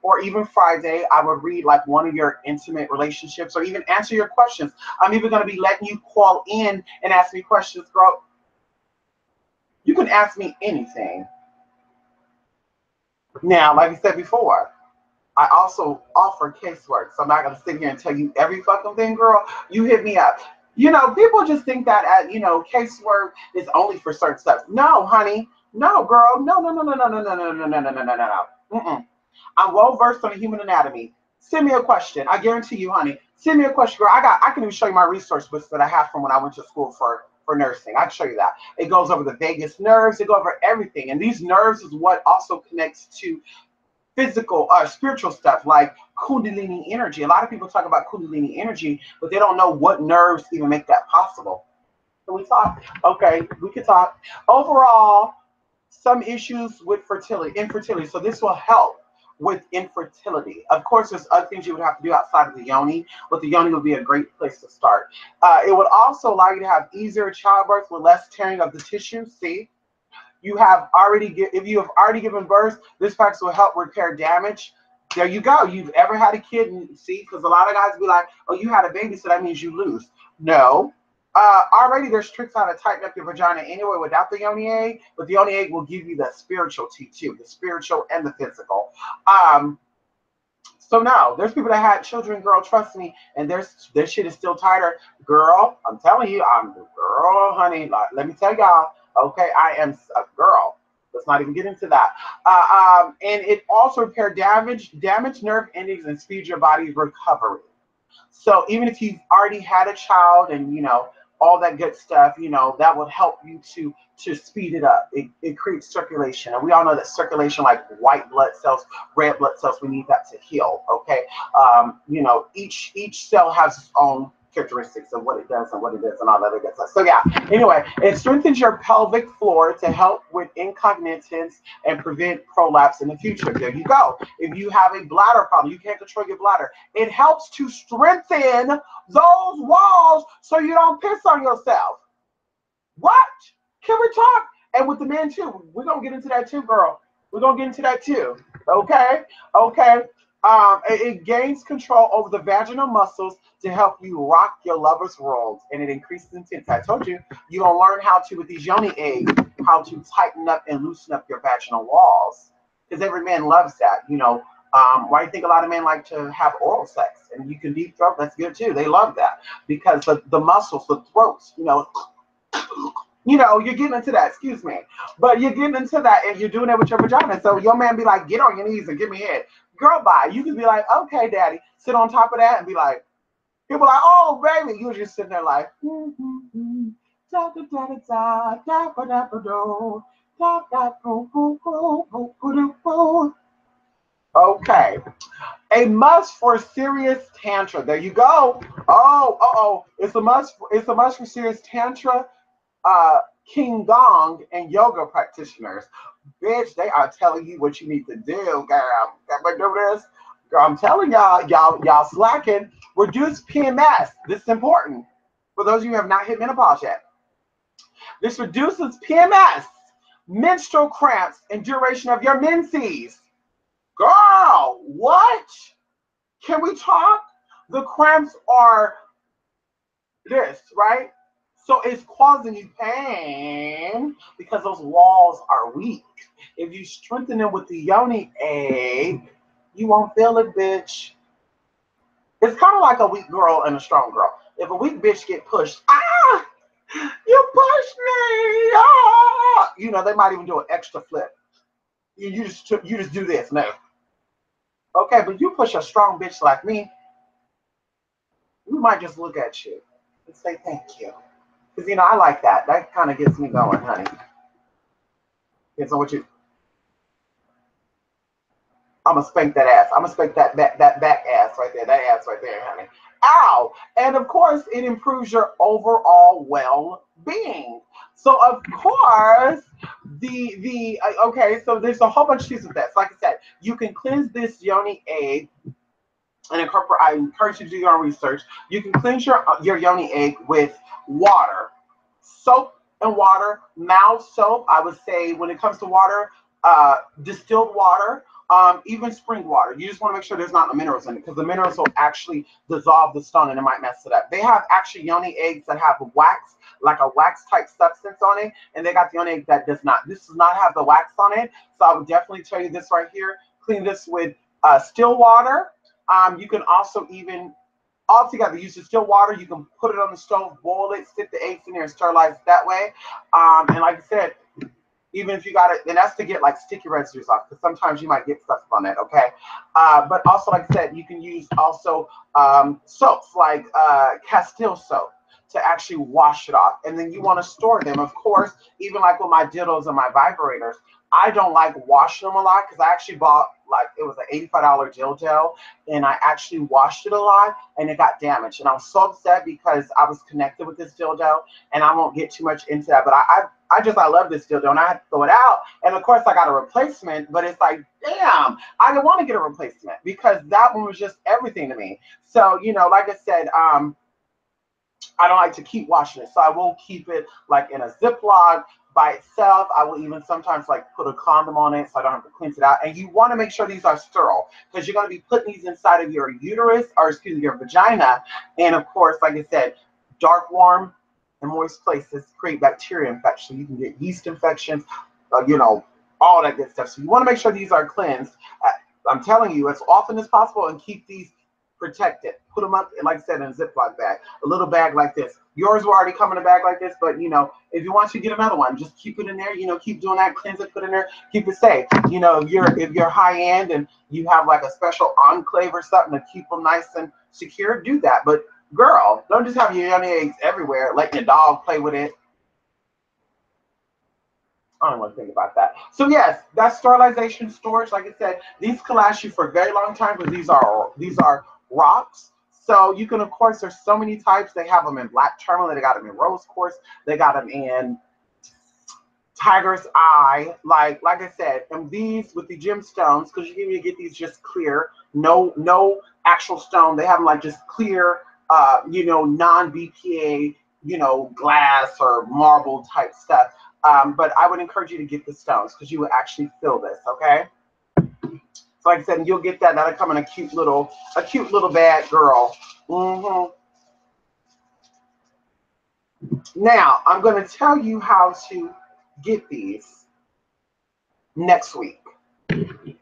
or even Friday, I would read like one of your intimate relationships or even answer your questions. I'm even gonna be letting you call in and ask me questions, girl. You can ask me anything. Now, like I said before, I also offer casework. So I'm not going to sit here and tell you every fucking thing, girl. You hit me up. You know, people just think that, you know, casework is only for certain stuff. No, honey. No, girl. No, no, no, no, no, no, no, no, no, no, no, no, no, no. Mm-mm. I'm well versed on the human anatomy. Send me a question. I guarantee you, honey. Send me a question, girl. I can even show you my resource books that I have from when I went to school for nursing. I can show you that. It goes over the vagus nerves. It goes over everything. And these nerves is what also connects to physical, spiritual stuff like Kundalini energy. A lot of people talk about Kundalini energy, but they don't know what nerves even make that possible. Can we talk? Okay, we can talk. Overall, some issues with infertility. So this will help with infertility. Of course, there's other things you would have to do outside of the yoni, but the yoni would be a great place to start. It would also allow you to have easier childbirth with less tearing of the tissue. See? If you have already given birth, this practice will help repair damage. There you go. You've ever had a kid, and see, because a lot of guys be like, oh, you had a baby, so that means you lose. No. Already there's tricks how to tighten up your vagina anyway without the yoni egg, but the yoni egg will give you the spirituality too, the spiritual and the physical. So now there's people that had children, girl, trust me, and their shit is still tighter. Girl, I'm telling you, girl, honey, let me tell y'all, okay, I am a girl. Let's not even get into that. And it also repair damaged nerve endings and speed your body's recovery. So even if you've already had a child and, you know, all that good stuff, you know, that would help you to speed it up. It creates circulation. And we all know that circulation, like white blood cells, red blood cells, we need that to heal, okay? You know, each cell has its own characteristics of what it does and what it does and all that other good stuff. So yeah, anyway, it strengthens your pelvic floor to help with incontinence and prevent prolapse in the future. There you go. If you have a bladder problem, you can't control your bladder, it helps to strengthen those walls so you don't piss on yourself. What? Can we talk? And with the men too, we're gonna get into that too, girl. We're gonna get into that too. Okay? Okay. It gains control over the vaginal muscles to help you rock your lover's world, and it increases intensity. I told you, you're gonna learn how to, with these yoni eggs, how to tighten up and loosen up your vaginal walls. Because every man loves that, you know. Why do you think a lot of men like to have oral sex? And you can deep throat, that's good too. They love that because the muscles, the throats, you know, you're getting into that, excuse me. But you're getting into that and you're doing it with your vagina. So your man be like, get on your knees and give me head. Girl, bye. You can be like, okay, daddy. Sit on top of that and be like, people like, oh, baby. You're just sitting there like, okay. A must for serious tantra. There you go. Oh. It's a must for serious tantra, King Gong, and yoga practitioners. Bitch, they are telling you what you need to do, girl. But do this. Girl, I'm telling y'all slacking. Reduce PMS. This is important. For those of you who have not hit menopause yet. This reduces PMS, menstrual cramps, and duration of your menses. Girl, what? Can we talk? The cramps are this, right? So it's causing you pain because those walls are weak. If you strengthen them with the yoni egg, you won't feel it, bitch. It's kind of like a weak girl and a strong girl. If a weak bitch get pushed, you pushed me, You know, they might even do an extra flip. You just do this, no. Okay, but you push a strong bitch like me, we might just look at you and say thank you. Because, you know, I like that. That kind of gets me going, honey. Okay, so what you... I'm going to spank that ass. I'm going to spank that back ass right there. That ass right there, honey. Ow! And, of course, it improves your overall well-being. So, of course, okay, so there's a whole bunch of things with that. So, like I said, you can cleanse this yoni egg and incorporate. I encourage you to do your own research. You can cleanse your yoni egg with water, soap and water, mild soap. I would say when it comes to water, distilled water, even spring water. You just want to make sure there's not no minerals in it because the minerals will actually dissolve the stone and it might mess it up. They have actually yoni eggs that have wax, like a wax type substance on it, and they got the yoni egg that does not. This does not have the wax on it, so I would definitely tell you this right here. Clean this with still water. You can also even altogether use the still water. You can put it on the stove, boil it, stick the eggs in there, and sterilize it that way. And like I said, even if you got it, and that's to get like sticky residues off, because sometimes you might get stuff on it, okay? But also, like I said, you can use also soaps like Castile soap to actually wash it off. And then you want to store them, of course, even like with my dildos and my vibrators. I don't like washing them a lot because I actually bought, like, it was an $85 dildo, and I actually washed it a lot, and it got damaged. And I was so upset because I was connected with this dildo, and I won't get too much into that, but I love this dildo, and I had to throw it out. And of course, I got a replacement, but it's like, damn, I didn't want to get a replacement because that one was just everything to me. So, you know, like I said, I don't like to keep washing it, so I will keep it like in a Ziploc by itself. I will even sometimes like put a condom on it so I don't have to cleanse it out. And you want to make sure these are sterile because you're going to be putting these inside of your uterus, or excuse me, your vagina. And of course, like I said, dark, warm, and moist places create bacteria infection. You can get yeast infections, you know, all that good stuff. So you want to make sure these are cleansed. I'm telling you, as often as possible, and keep these protected. Put them up, like I said, in a Ziploc bag, a little bag like this. Yours will already come in a bag like this, but you know, if you want to get another one, just keep it in there. You know, keep doing that, cleanse it, put it in there, keep it safe. You know, if you're high end and you have like a special enclave or something to keep them nice and secure, do that. But girl, don't just have your yoni eggs everywhere. Let your dog play with it. I don't want to think about that. So yes, that's sterilization storage. Like I said, these can last you for a very long time because these are rocks. So you can, of course, there's so many types. They have them in black tourmaline. They got them in rose quartz. They got them in tiger's eye. Like I said, and these with the gemstones, because you can even get these just clear, no actual stone. They have them like just clear, you know, non-BPA, you know, glass or marble type stuff. But I would encourage you to get the stones because you will actually feel this, okay? So like I said, you'll get that. That'll come in a cute little bag, girl. Now, I'm going to tell you how to get these next week.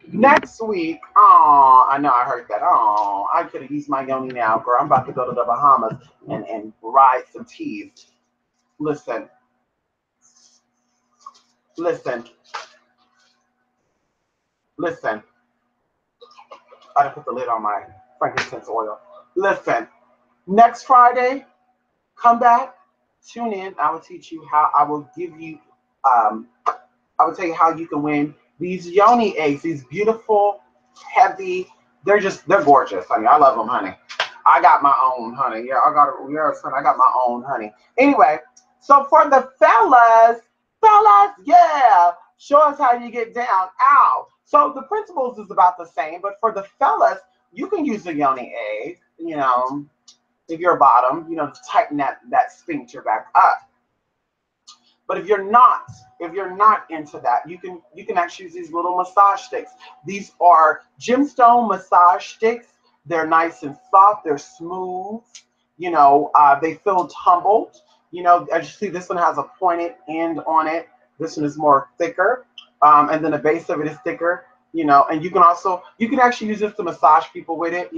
Next week, oh, I know I heard that. Oh, I could have used my yoni now, girl. I'm about to go to the Bahamas and ride some teas. Listen. I done put the lid on my frankincense oil. Listen, next Friday, come back, tune in. I will teach you how, I will give you, I will tell you how you can win these yoni eggs, these beautiful, heavy, they're gorgeous, honey. I love them, honey. I got my own, honey. Yeah, I got my own, honey. Anyway, so for the fellas, yeah, Show us how you get down. Ow. So the principles is about the same, but for the fellas, you can use the yoni egg, if you're a bottom, to tighten that sphincter back up. But if you're not into that, you can actually use these little massage sticks. These are gemstone massage sticks. They're nice and soft. They're smooth. They feel tumbled. As you see, this one has a pointed end on it. This one is more thicker, and then the base of it is thicker. And you can actually use this to massage people with it.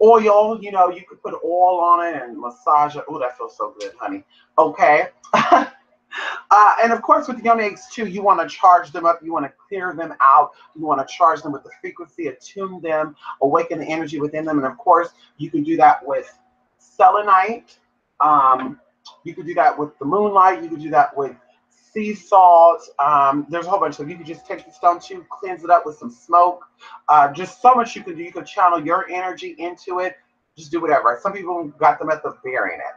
Oil, you could put oil on it and massage it. Oh, that feels so good, honey. Okay. And of course, with the young eggs too, you want to charge them up. You want to clear them out. You want to charge them with the frequency, attune them, awaken the energy within them. And of course, you can do that with selenite. You could do that with the moonlight. You could do that with sea salt. There's a whole bunch of. You could just take the stone too, cleanse it up with some smoke. Just so much you can do. You could channel your energy into it. Just do whatever. Some people got the method of burying it.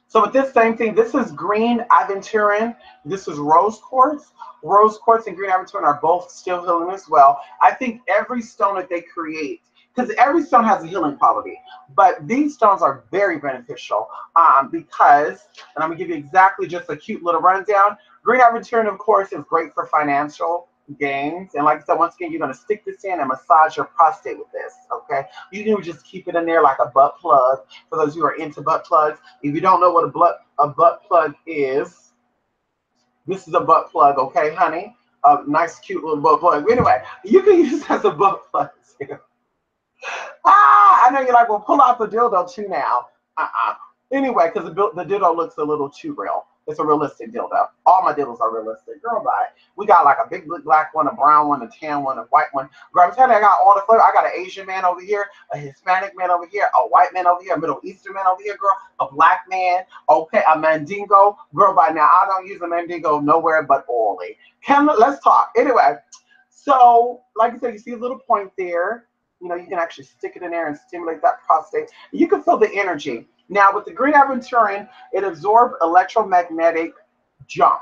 So with this same thing, this is green aventurine. This is rose quartz. Rose quartz and green aventurine are both still healing as well. I think every stone that they create, because every stone has a healing quality, but these stones are very beneficial because, and I'm gonna give you exactly just a cute little rundown. Green aventurine, of course, is great for financial gains. And like I said, once again, you're gonna stick this in and massage your prostate with this, okay? You can just keep it in there like a butt plug for those who are into butt plugs. If you don't know what a butt plug is, this is a butt plug, okay, honey? A nice, cute little butt plug. Anyway, you can use this as a butt plug too. I know you're like, well, pull out the dildo too now. Anyway, because the dildo looks a little too real. It's a realistic dildo. All my dildos are realistic. Girl, bye. We got like a big black one, a brown one, a tan one, a white one. Girl, I'm telling you, I got all the flavor. I got an Asian man over here, a Hispanic man over here, a white man over here, a Middle Eastern man over here, girl, a black man, okay, a mandingo. Girl, by now, I don't use a mandingo nowhere but oily. Let's talk. Anyway, so like I said, you see a little point there. You can actually stick it in there and stimulate that prostate. You can feel the energy. Now, with the green aventurine, it absorbs electromagnetic junk.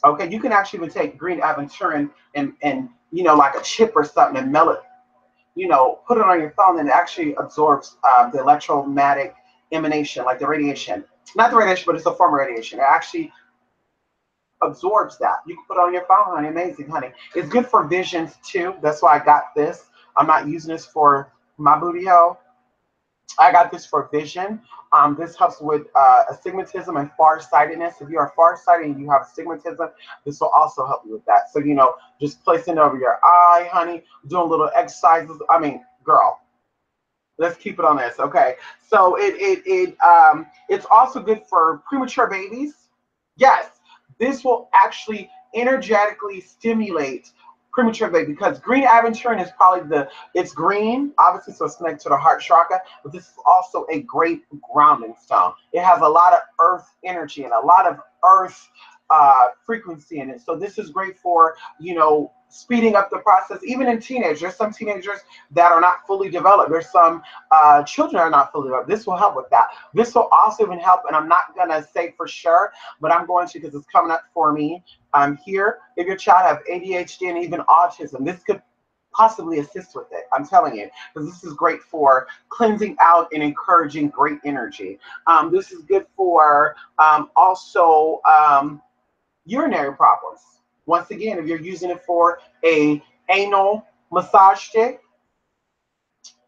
Okay, you can actually even take green aventurine and like a chip or something and melt it, put it on your phone, and it actually absorbs the electromagnetic emanation, like the radiation. Not the radiation, but it's a form of radiation. It actually absorbs that. You can put it on your phone, honey. Amazing, honey. It's good for visions too. That's why I got this. I'm not using this for my booty hole. I got this for vision. This helps with astigmatism and farsightedness. If you are farsighted and you have astigmatism, this will also help you with that. So, just placing it over your eye, honey, doing little exercises. I mean, girl, let's keep it on this, okay? So it's also good for premature babies. Yes, this will actually energetically stimulate premature baby, because green aventurine is probably it's green, obviously, so it's connected to the heart chakra, but this is also a great grounding stone. It has a lot of earth energy and a lot of earth frequency in it. So this is great for, speeding up the process, even in teenagers. There's some teenagers that are not fully developed. There's some children that are not fully developed. This will help with that. This will also even help, and I'm not going to say for sure, but I'm going to, because it's coming up for me. Here, if your child have ADHD and even autism, this could possibly assist with it. I'm telling you, because this is great for cleansing out and encouraging great energy. This is good for also urinary problems. Once again, if you're using it for a anal massage stick,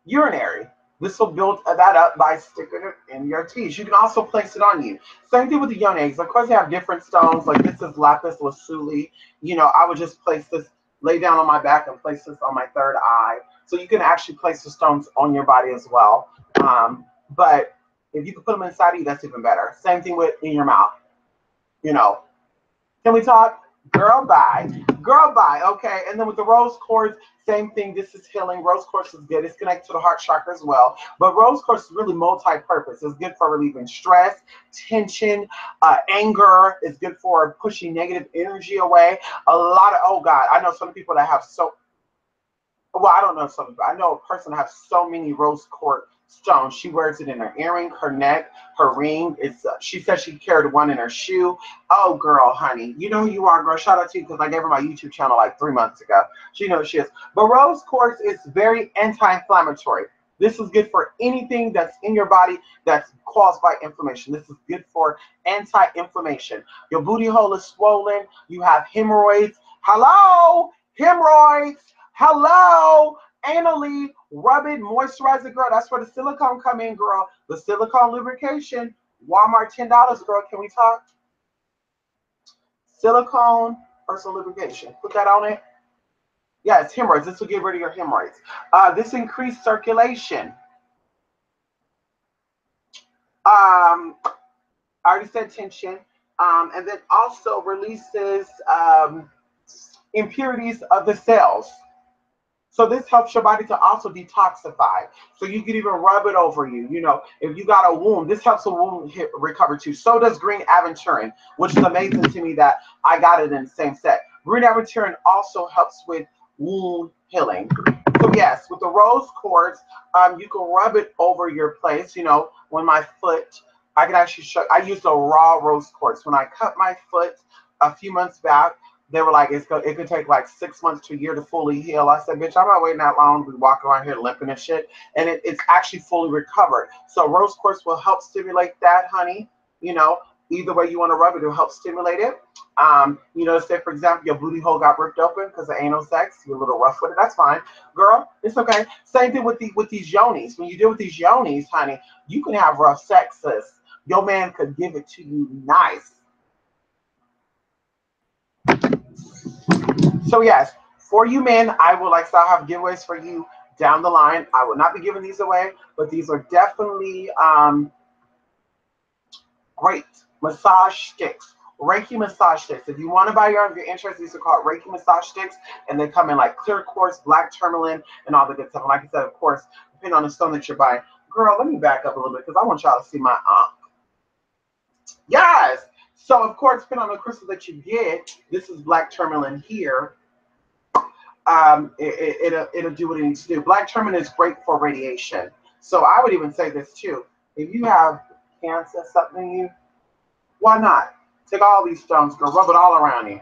urinary, this will build that up by sticking it in your teeth. You can also place it on you. Same thing with the yoni eggs. Of course, they have different stones. Like this is lapis lazuli. I would just place this, lay down on my back and place this on my third eye. So you can actually place the stones on your body as well. But if you can put them inside of you, that's even better. Same thing with in your mouth. Can we talk? Girl, bye. Girl, bye. Okay. And then with the rose quartz, same thing. This is healing. Rose quartz is good. It's connected to the heart chakra as well. But rose quartz is really multi-purpose. It's good for relieving stress, tension, anger. It's good for pushing negative energy away. Oh God, I know some people that have I don't know some people. I know a person that has so many rose quartz stone. She wears it in her earring, her neck, her ring. It's she said she carried one in her shoe. Oh, girl, honey, you know who you are, girl. Shout out to you because I gave her my YouTube channel like 3 months ago. She knows she is. But rose quartz is very anti-inflammatory. This is good for anything that's in your body that's caused by inflammation. This is good for anti-inflammation. Your booty hole is swollen. You have hemorrhoids. Hello, hemorrhoids. Hello, anally, rub it, moisturize it, girl. That's where the silicone come in, girl. The silicone lubrication. Walmart, $10, girl. Can we talk? Silicone personal lubrication. Put that on it. Yeah, it's hemorrhoids. This will get rid of your hemorrhoids. This increased circulation. I already said tension. And then also releases impurities of the cells. So this helps your body to also detoxify. So you can even rub it over you. You know, if you got a wound, this helps a wound recover too. So does green aventurine, which is amazing to me that I got it in the same set. Green aventurine also helps with wound healing. So yes, with the rose quartz, you can rub it over your place. You know, when my foot, I can actually show. I used a raw rose quartz when I cut my foot a few months back. They were like, it could take like 6 months to a year to fully heal. I said, bitch, I'm not waiting that long. We walk around here limping and shit. And it's actually fully recovered. So rose quartz will help stimulate that, honey. You know, either way you want to rub it, it'll help stimulate it. You know, say, for example, your booty hole got ripped open because of anal sex. You're a little rough with it. That's fine. Girl, it's okay. Same thing with these yonis. When you deal with these yonis, honey, you can have rough sex, sis. Your man could give it to you nice. So yes, for you men, I will I'll have giveaways for you down the line. I will not be giving these away, but these are definitely great massage sticks, Reiki massage sticks. If you want to buy your own, if you're interested, these are called Reiki massage sticks, and they come in like clear quartz, black tourmaline, and all the good stuff. And like I said, of course, depending on the stone that you're buying. Girl, let me back up a little bit because I want y'all to see my Yes. So of course, depending on the crystal that you get, this is black tourmaline here. It'll do what it needs to do. Black tourmaline is great for radiation. So I would even say this too. If you have cancer, something in you, why not? Take all these stones, girl, rub it all around you.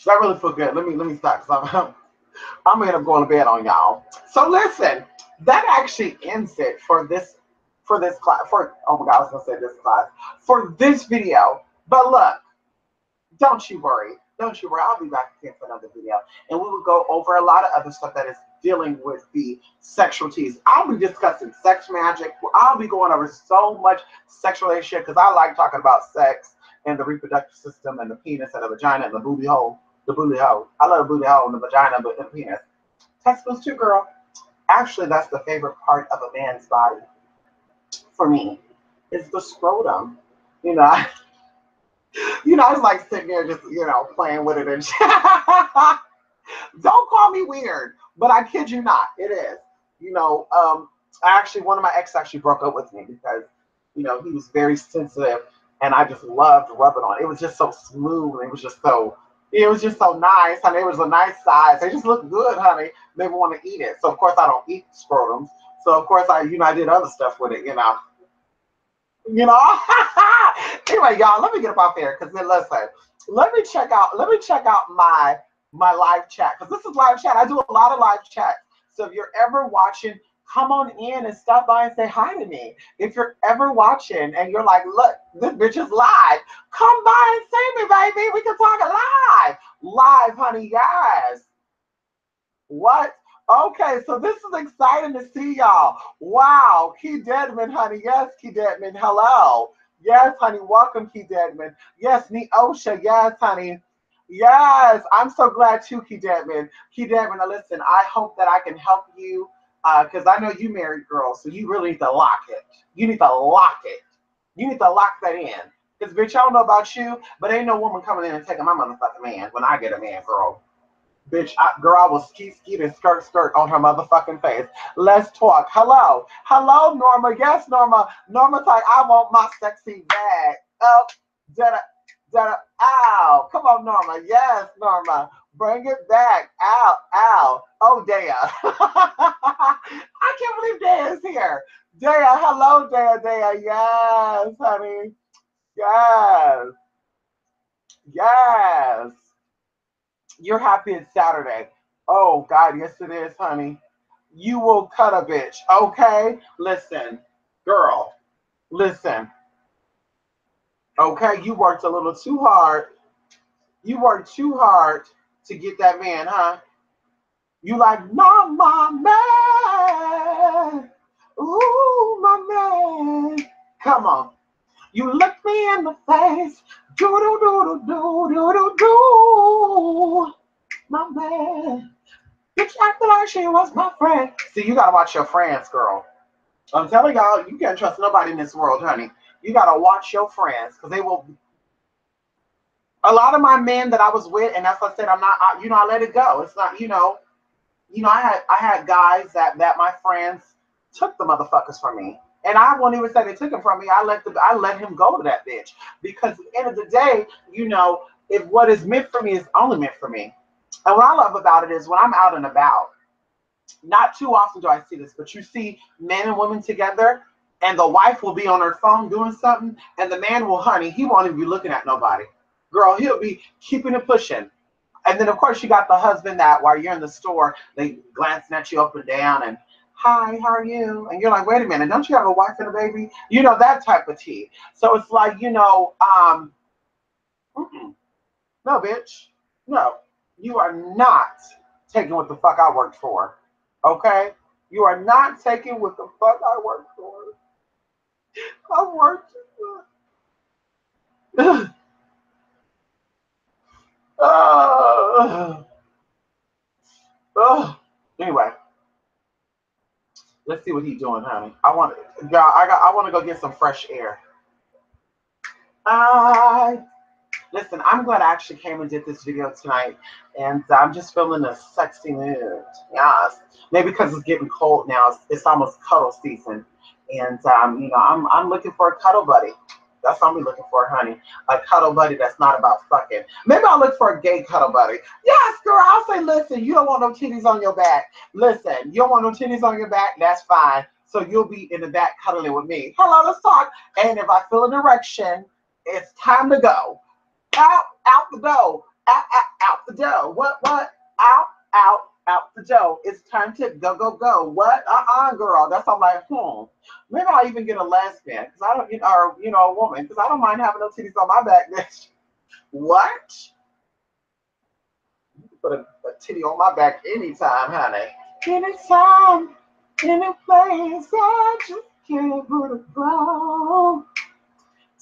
That really feel good. Let me stop because I'm gonna end up going to bed on y'all. So listen, that actually ends it for this class. Oh my God, I was gonna say this class for this video. But look, don't you worry. Don't you worry. I'll be back again for another video, and we will go over a lot of other stuff that is dealing with the sexual teas. I'll be discussing sex magic. I'll be going over so much sexual relationship because I like talking about sex and the reproductive system and the penis and the vagina and the booty hole. The booty hole. I love the booty hole and the vagina, but the penis. Testicles too, girl. Actually, that's the favorite part of a man's body for me. Is the scrotum. You know, I was like sitting there just, playing with it and shit. Don't call me weird, but I kid you not, it is. One of my ex actually broke up with me because, he was very sensitive and I just loved rubbing on it. It was just so smooth. It was just so nice, honey. It was a nice size. They just look good, honey. Made me want to eat it. So of course I don't eat scrotums. So of course I did other stuff with it, Anyway, y'all, let me get up off here because then listen, let me check out my live chat because this is live chat. I do a lot of live chat. So if you're ever watching, come on in and stop by and say hi to me. If you're ever watching and you're like, look, this bitch is live, come by and see me, baby. We can talk live, honey. Yes. What? Okay, so this is exciting to see y'all. Wow, Key Deadman, honey. Yes, Key Deadman. Hello. Yes, honey. Welcome, Key Deadman. Yes, Neosha. Yes, honey. Yes, I'm so glad too, Key Deadman. Key Deadman, now listen, I hope that I can help you because I know you married girls, so you really need to lock it. You need to lock it. You need to lock that in. Because, bitch, I don't know about you, but ain't no woman coming in and taking my motherfucking man when I get a man, girl. Bitch, I will skeet and skirt on her motherfucking face. Let's talk. Hello, Norma. Yes, Norma. Norma's like, I want my sexy bag. Oh, Da, ow. Come on, Norma. Yes, Norma. Bring it back. Ow, ow. Oh, Dea. I can't believe Dea is here. Dea, hello, Dea, Dea. Yes, honey. Yes. Yes. You're happy it's Saturday. Oh, God, yes, it is, honey. You will cut a bitch, okay? Listen, girl, listen. Okay, you worked a little too hard. You worked too hard to get that man, huh? You like, no, my man. Ooh, my man. Come on. You look me in the face. Do, do, do, do, do, do, do. My man. Bitch acted like she was my friend. See, you gotta watch your friends, girl. I'm telling y'all, you can't trust nobody in this world, honey. You gotta watch your friends, because they will. A lot of my men that I was with, and that's what I said, I'm not. I let it go. It's not, I had guys that my friends took the motherfuckers from me, and I won't even say they took him from me. I let him go to that bitch, because at the end of the day, if what is meant for me is only meant for me. And what I love about it is when I'm out and about, not too often do I see this, but you see men and women together, and the wife will be on her phone doing something, and the man will, honey, he won't even be looking at nobody. Girl, he'll be keeping it pushing. And then, of course, you got the husband that while you're in the store, they glancing at you up and down and, hi, how are you? And you're like, wait a minute, don't you have a wife and a baby? That type of tea. So it's like, no, bitch. No, you are not taking what the fuck I worked for. Okay? You are not taking what the fuck I worked for. I worked for. Anyway, let's see what he's doing, honey. I want to go get some fresh air. Listen, I'm glad I actually came and did this video tonight, and I'm just feeling a sexy mood. Yes, maybe because it's getting cold now. It's almost cuddle season, and I'm looking for a cuddle buddy. That's what I'm looking for, honey. A cuddle buddy that's not about fucking. Maybe I'll look for a gay cuddle buddy. Yes, girl. I'll say, listen, you don't want no titties on your back. Listen, you don't want no titties on your back. That's fine. So you'll be in the back cuddling with me. Hello, let's talk. And if I feel an erection, it's time to go. Out the door. Out the door. What? Out the door. It's time to go. What? Girl. That's all I'm like, Maybe I'll even get a lesbian, because I don't, or a woman, because I don't mind having no titties on my back, bitch. What? You can put a titty on my back anytime, honey. Anytime, any place, I just can't put it wrong.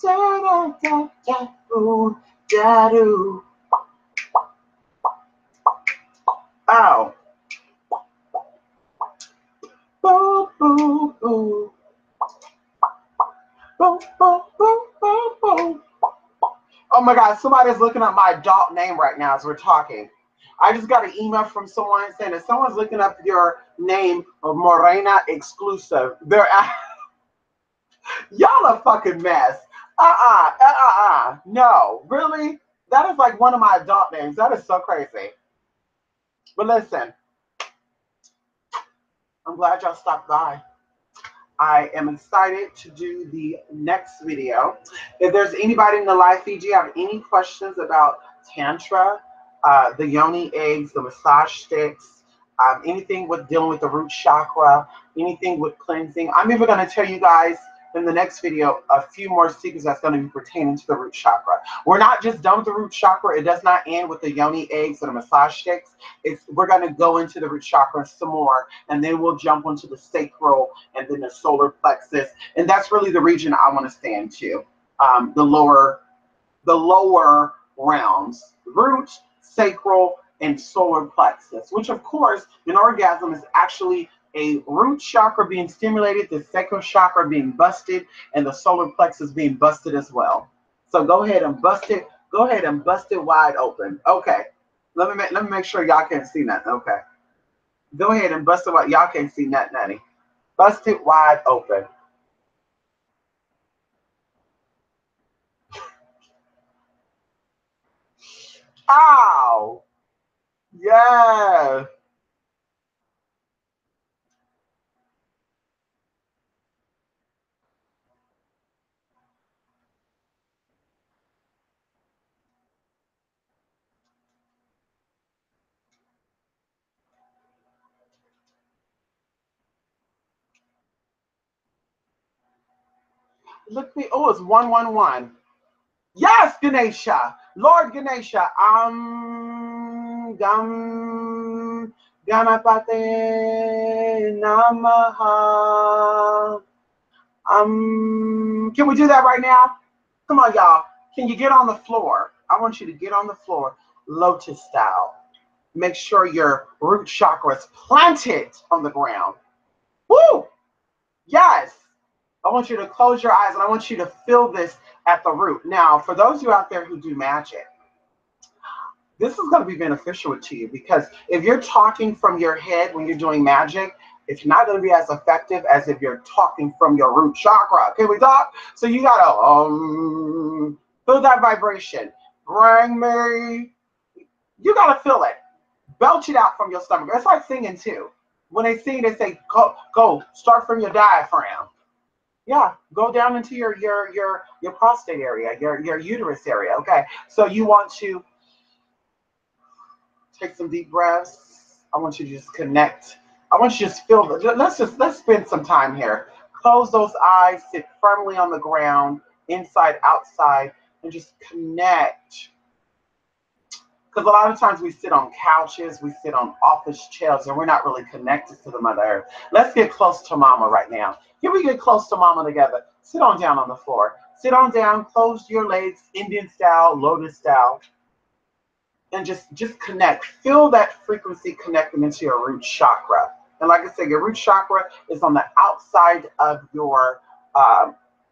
Da-da-da-da-doo, da-doo. Ow. Boo, boo, boo. Boo, boo, boo, boo, boo. Oh my God, somebody's looking up my adult name right now as we're talking. I just got an email from someone saying that someone's looking up your name of Morena Exclusive. Y'all a fucking mess. No, really? That is like one of my adult names. That is so crazy. But listen, I'm glad y'all stopped by. I am excited to do the next video. If there's anybody in the live feed, you have any questions about Tantra, the yoni eggs, the massage sticks, anything with dealing with the root chakra, anything with cleansing, I'm even going to tell you guys in the next video a few more secrets that's going to be pertaining to the root chakra. We're not just done with the root chakra. It does not end with the yoni eggs or the massage sticks. We're going to go into the root chakra some more, and then we'll jump into the sacral and then the solar plexus, and that's really the region I want to stay into. The lower realms, root, sacral, and solar plexus, which of course an orgasm is actually a root chakra being stimulated, the sacral chakra being busted, and the solar plexus being busted as well. So go ahead and bust it. Go ahead and bust it wide open. Okay. Let me make sure y'all can't see nothing. Okay. Go ahead and bust it wide. Y'all can't see nothing, honey. Bust it wide open. go. Yeah. Look me. Oh, it's 111. Yes, Ganesha. Lord Ganesha. Gam Ganapate Namaha. Can we do that right now? Come on, y'all. Can you get on the floor? I want you to get on the floor, lotus style. Make sure your root chakra is planted on the ground. Woo! Yes. I want you to close your eyes and I want you to feel this at the root. Now, for those of you out there who do magic, this is going to be beneficial to you because if you're talking from your head when you're doing magic, it's not going to be as effective as if you're talking from your root chakra. Can we talk? So you got to feel that vibration. Bring me. You got to feel it. Belch it out from your stomach. It's like singing too. When they sing, they say, go, start from your diaphragm. Yeah, go down into your prostate area, your uterus area. Okay, so you want to take some deep breaths. I want you to just connect. I want you to just feel. Let's spend some time here. Close those eyes. Sit firmly on the ground, inside, outside, and just connect. Because a lot of times we sit on couches, we sit on office chairs, and we're not really connected to the Mother Earth. Let's get close to Mama right now. Can we get close to Mama together? Sit on down on the floor. Sit on down, close your legs, Indian style, lotus style, and just connect. Feel that frequency connecting into your root chakra. And like I said, your root chakra is on the outside of your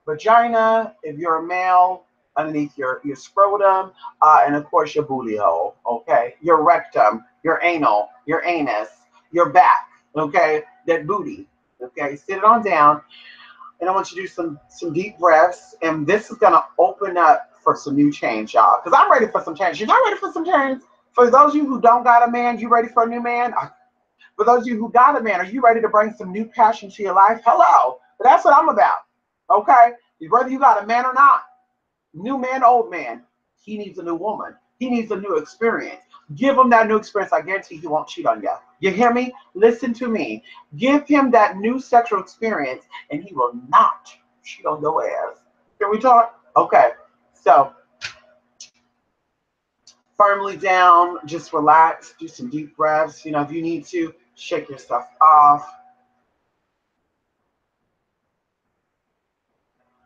vagina, if you're a male, underneath your scrotum, and of course your booty hole, okay? Your rectum, your anal, your anus, your back, okay? That booty, okay? Sit it on down, and I want you to do some deep breaths, and this is gonna open up for some new change, y'all, because I'm ready for some change. You're not ready for some change? For those of you who don't got a man, you ready for a new man? For those of you who got a man, are you ready to bring some new passion to your life? Hello, that's what I'm about, okay? Whether you got a man or not, new man, old man, he needs a new woman. He needs a new experience. Give him that new experience. I guarantee he won't cheat on you. You hear me? Listen to me. Give him that new sexual experience, and he will not cheat on your ass. Can we talk? Okay. So, firmly down. Just relax. Do some deep breaths. You know, if you need to, shake yourself off.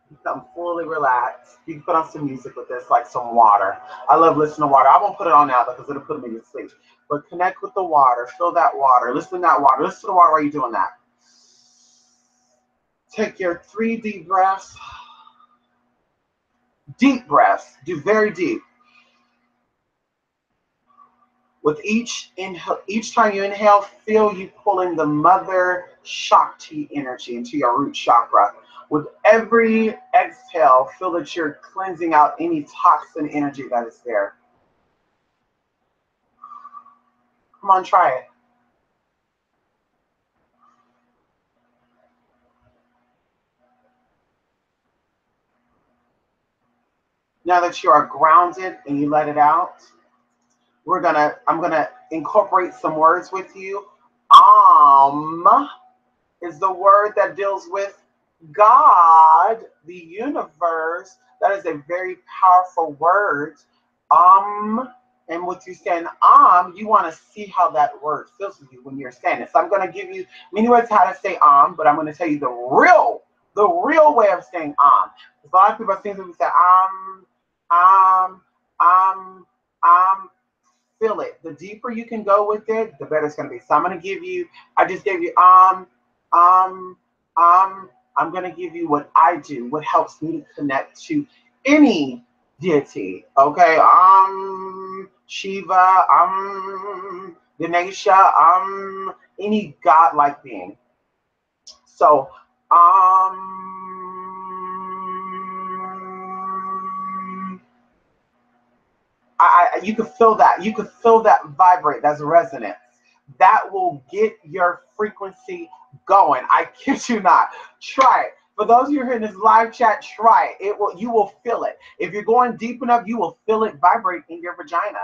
Become fully relaxed. You can put on some music with this, like some water. I love listening to water. I won't put it on now because it'll put me to sleep. But connect with the water. Feel that water. Listen to that water. Listen to the water while you're doing that. Take your 3 deep breaths. Deep breaths. Do very deep. With each inhale, each time you inhale, feel you pulling the Mother Shakti energy into your root chakra. With every exhale, feel that you're cleansing out any toxin energy that is there. Come on, try it. Now that you are grounded and you let it out, I'm gonna incorporate some words with you. Is the word that deals with God, the universe. That is a very powerful word. And with you saying you want to see how that word feels with you when you're saying it. So I'm going to give you many words how to say but I'm going to tell you the real way of saying Because a lot of people seem to say um. Feel it. The deeper you can go with it, the better it's going to be. So I'm going to give you. I just gave you um. I'm going to give you what I do, what helps me to connect to any deity. Okay. Shiva. Ganesha. Any godlike being. So you can feel that. You can feel that vibrate. That's resonance. That will get your frequency going. I kid you not. Try it. For those of you who are in this live chat, try it. You will feel it. If you're going deep enough, you will feel it vibrate in your vagina.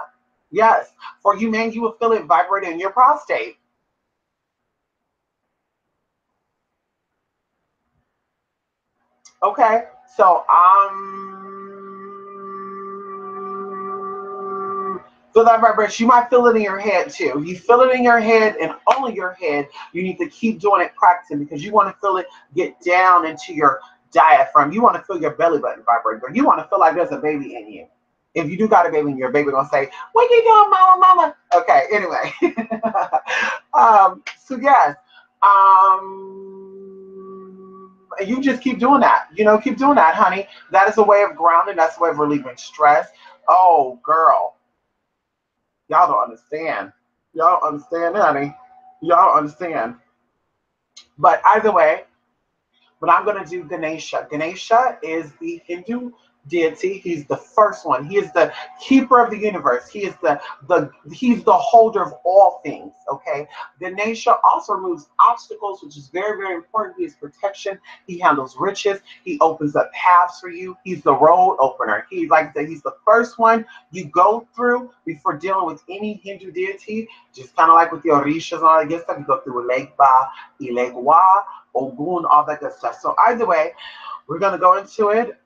Yes. For you men, you will feel it vibrate in your prostate. Okay. So feel that vibration. You might feel it in your head too. You feel it in your head and only your head. You need to keep doing it, practicing, because you want to feel it get down into your diaphragm. You want to feel your belly button vibrate. Or you want to feel like there's a baby in you. If you do got a baby in your baby gonna say, "What you doing, mama, mama?" Okay. Anyway, so yes, and you just keep doing that. You know, keep doing that, honey. That is a way of grounding. That's a way of relieving stress. Oh, girl. Y'all don't understand. Y'all don't understand, honey. Y'all don't understand. But either way, but I'm going to do Ganesha. Ganesha is the Hindu deity. He's the first one. He is the keeper of the universe. He is he's the holder of all things. Okay. Ganesha also removes obstacles, which is very, very important. He is protection. He handles riches. He opens up paths for you. He's the road opener. He, like I said, he's the first one you go through before dealing with any Hindu deity. Just kind of like with the Orishas and all that good stuff. You go through Ilegba, Ilegwa, Ogun, all that good stuff. So either way, we're gonna go into it.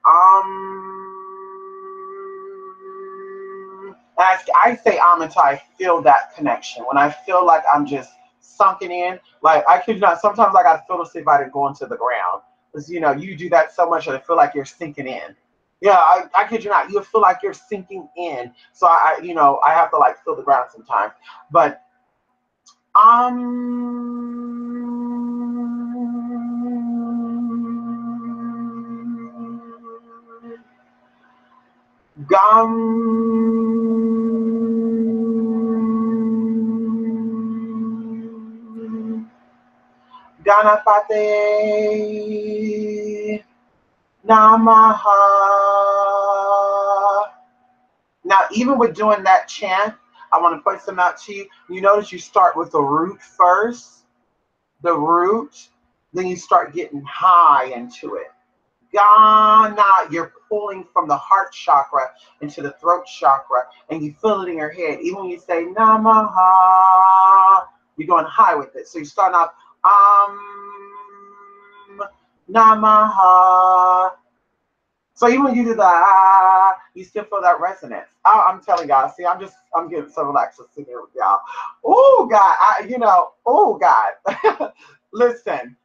I say until I feel that connection. When I feel like I'm just sunken in, like I could not. Sometimes I gotta feel to see if I didn't go into the ground, because you know you do that so much that I feel like you're sinking in. Yeah, I kid you not. You feel like you're sinking in. So I have to like feel the ground sometimes. But Gam Ganapate Namaha. Now, even with doing that chant, I want to point some out to you. You notice you start with the root first, the root, then you start getting high into it. Ghana, you're pulling from the heart chakra into the throat chakra, and you feel it in your head. Even when you say Namaha, you're going high with it. So you start off Namaha. So even when you do the you still feel that resonance. I'm telling y'all. See, I'm getting so relaxed to sit here with y'all. Oh God, oh God. Listen.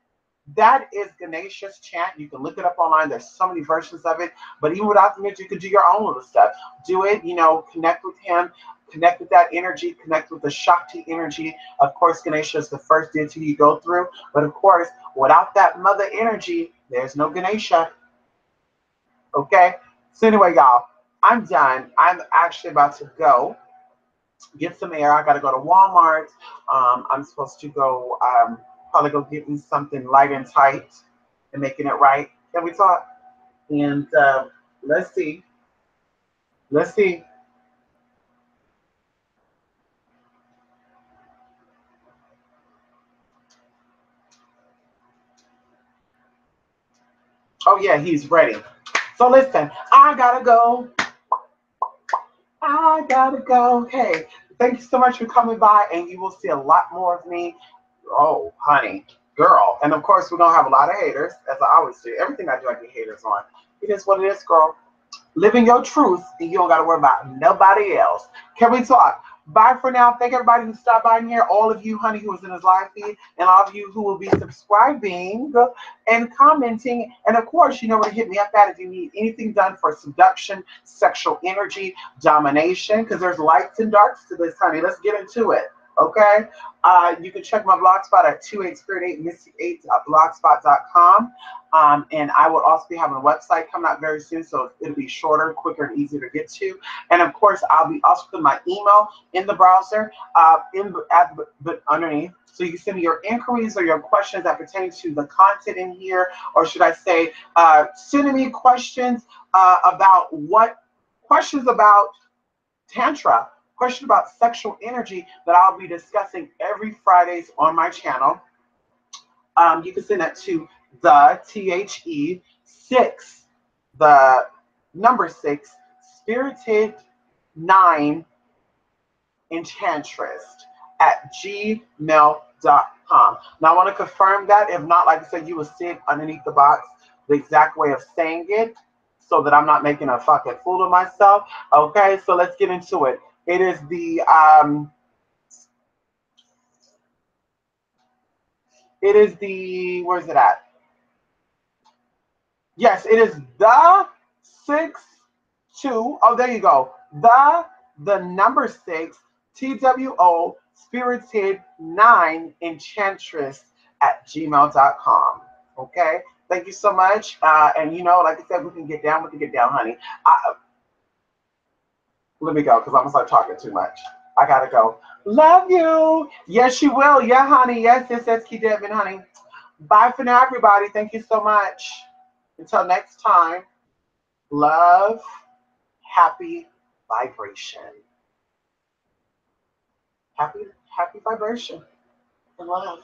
That is Ganesha's chant. You can look it up online. There's so many versions of it. But even without the music, you could do your own little stuff. Do it, connect with him, connect with that energy, connect with the Shakti energy. Of course, Ganesha is the first deity you go through. But of course, without that mother energy, there's no Ganesha. Okay? So anyway, y'all, I'm done. I'm actually about to go get some air. I got to go to Walmart. I'm supposed to go probably go get me something light and tight and making it right. Can we talk? And let's see. Let's see. Oh yeah, he's ready. So listen, I gotta go. I gotta go. Hey, thank you so much for coming by, and you will see a lot more of me. Oh, honey, girl. And of course, we're gonna have a lot of haters, as I always do. Everything I do, I get haters on. It is what it is, girl. Living your truth, and you don't gotta worry about nobody else. Can we talk? Bye for now. Thank everybody who stopped by in here. All of you, honey, who was in his live feed, and all of you who will be subscribing and commenting. And of course, you know where to hit me up at if you need anything done for seduction, sexual energy, domination, because there's lights and darks to this, honey. Let's get into it. Okay, you can check my blog spot at 28spirit8mystic8.blogspot.com. And I will also be having a website coming out very soon, so it'll be shorter, quicker, and easier to get to. And of course, I'll be also putting my email in the browser, but underneath, so you can send me your inquiries or your questions that pertain to the content in here, or should I say, sending me questions about tantra, question about sexual energy that I'll be discussing every Fridays on my channel. You can send that to the THE6, the number 6, spirited 9 enchantress at gmail.com. Now I want to confirm that. If not, like I said, you will see it underneath the box, the exact way of saying it, so that I'm not making a fucking fool of myself. Okay, so let's get into it. It is the where's it at? Yes, it is the 6-2. Oh, there you go. The number 6, TWO, spirited 9 enchantress at gmail.com. Okay, thank you so much. And you know, like I said, we can get down, honey. Let me go because I'm gonna start talking too much. I gotta go. Love you. Yes, you will. Yeah, honey. Yes, keep Devin, honey. Bye for now, everybody. Thank you so much. Until next time, love, happy vibration. Happy vibration and love.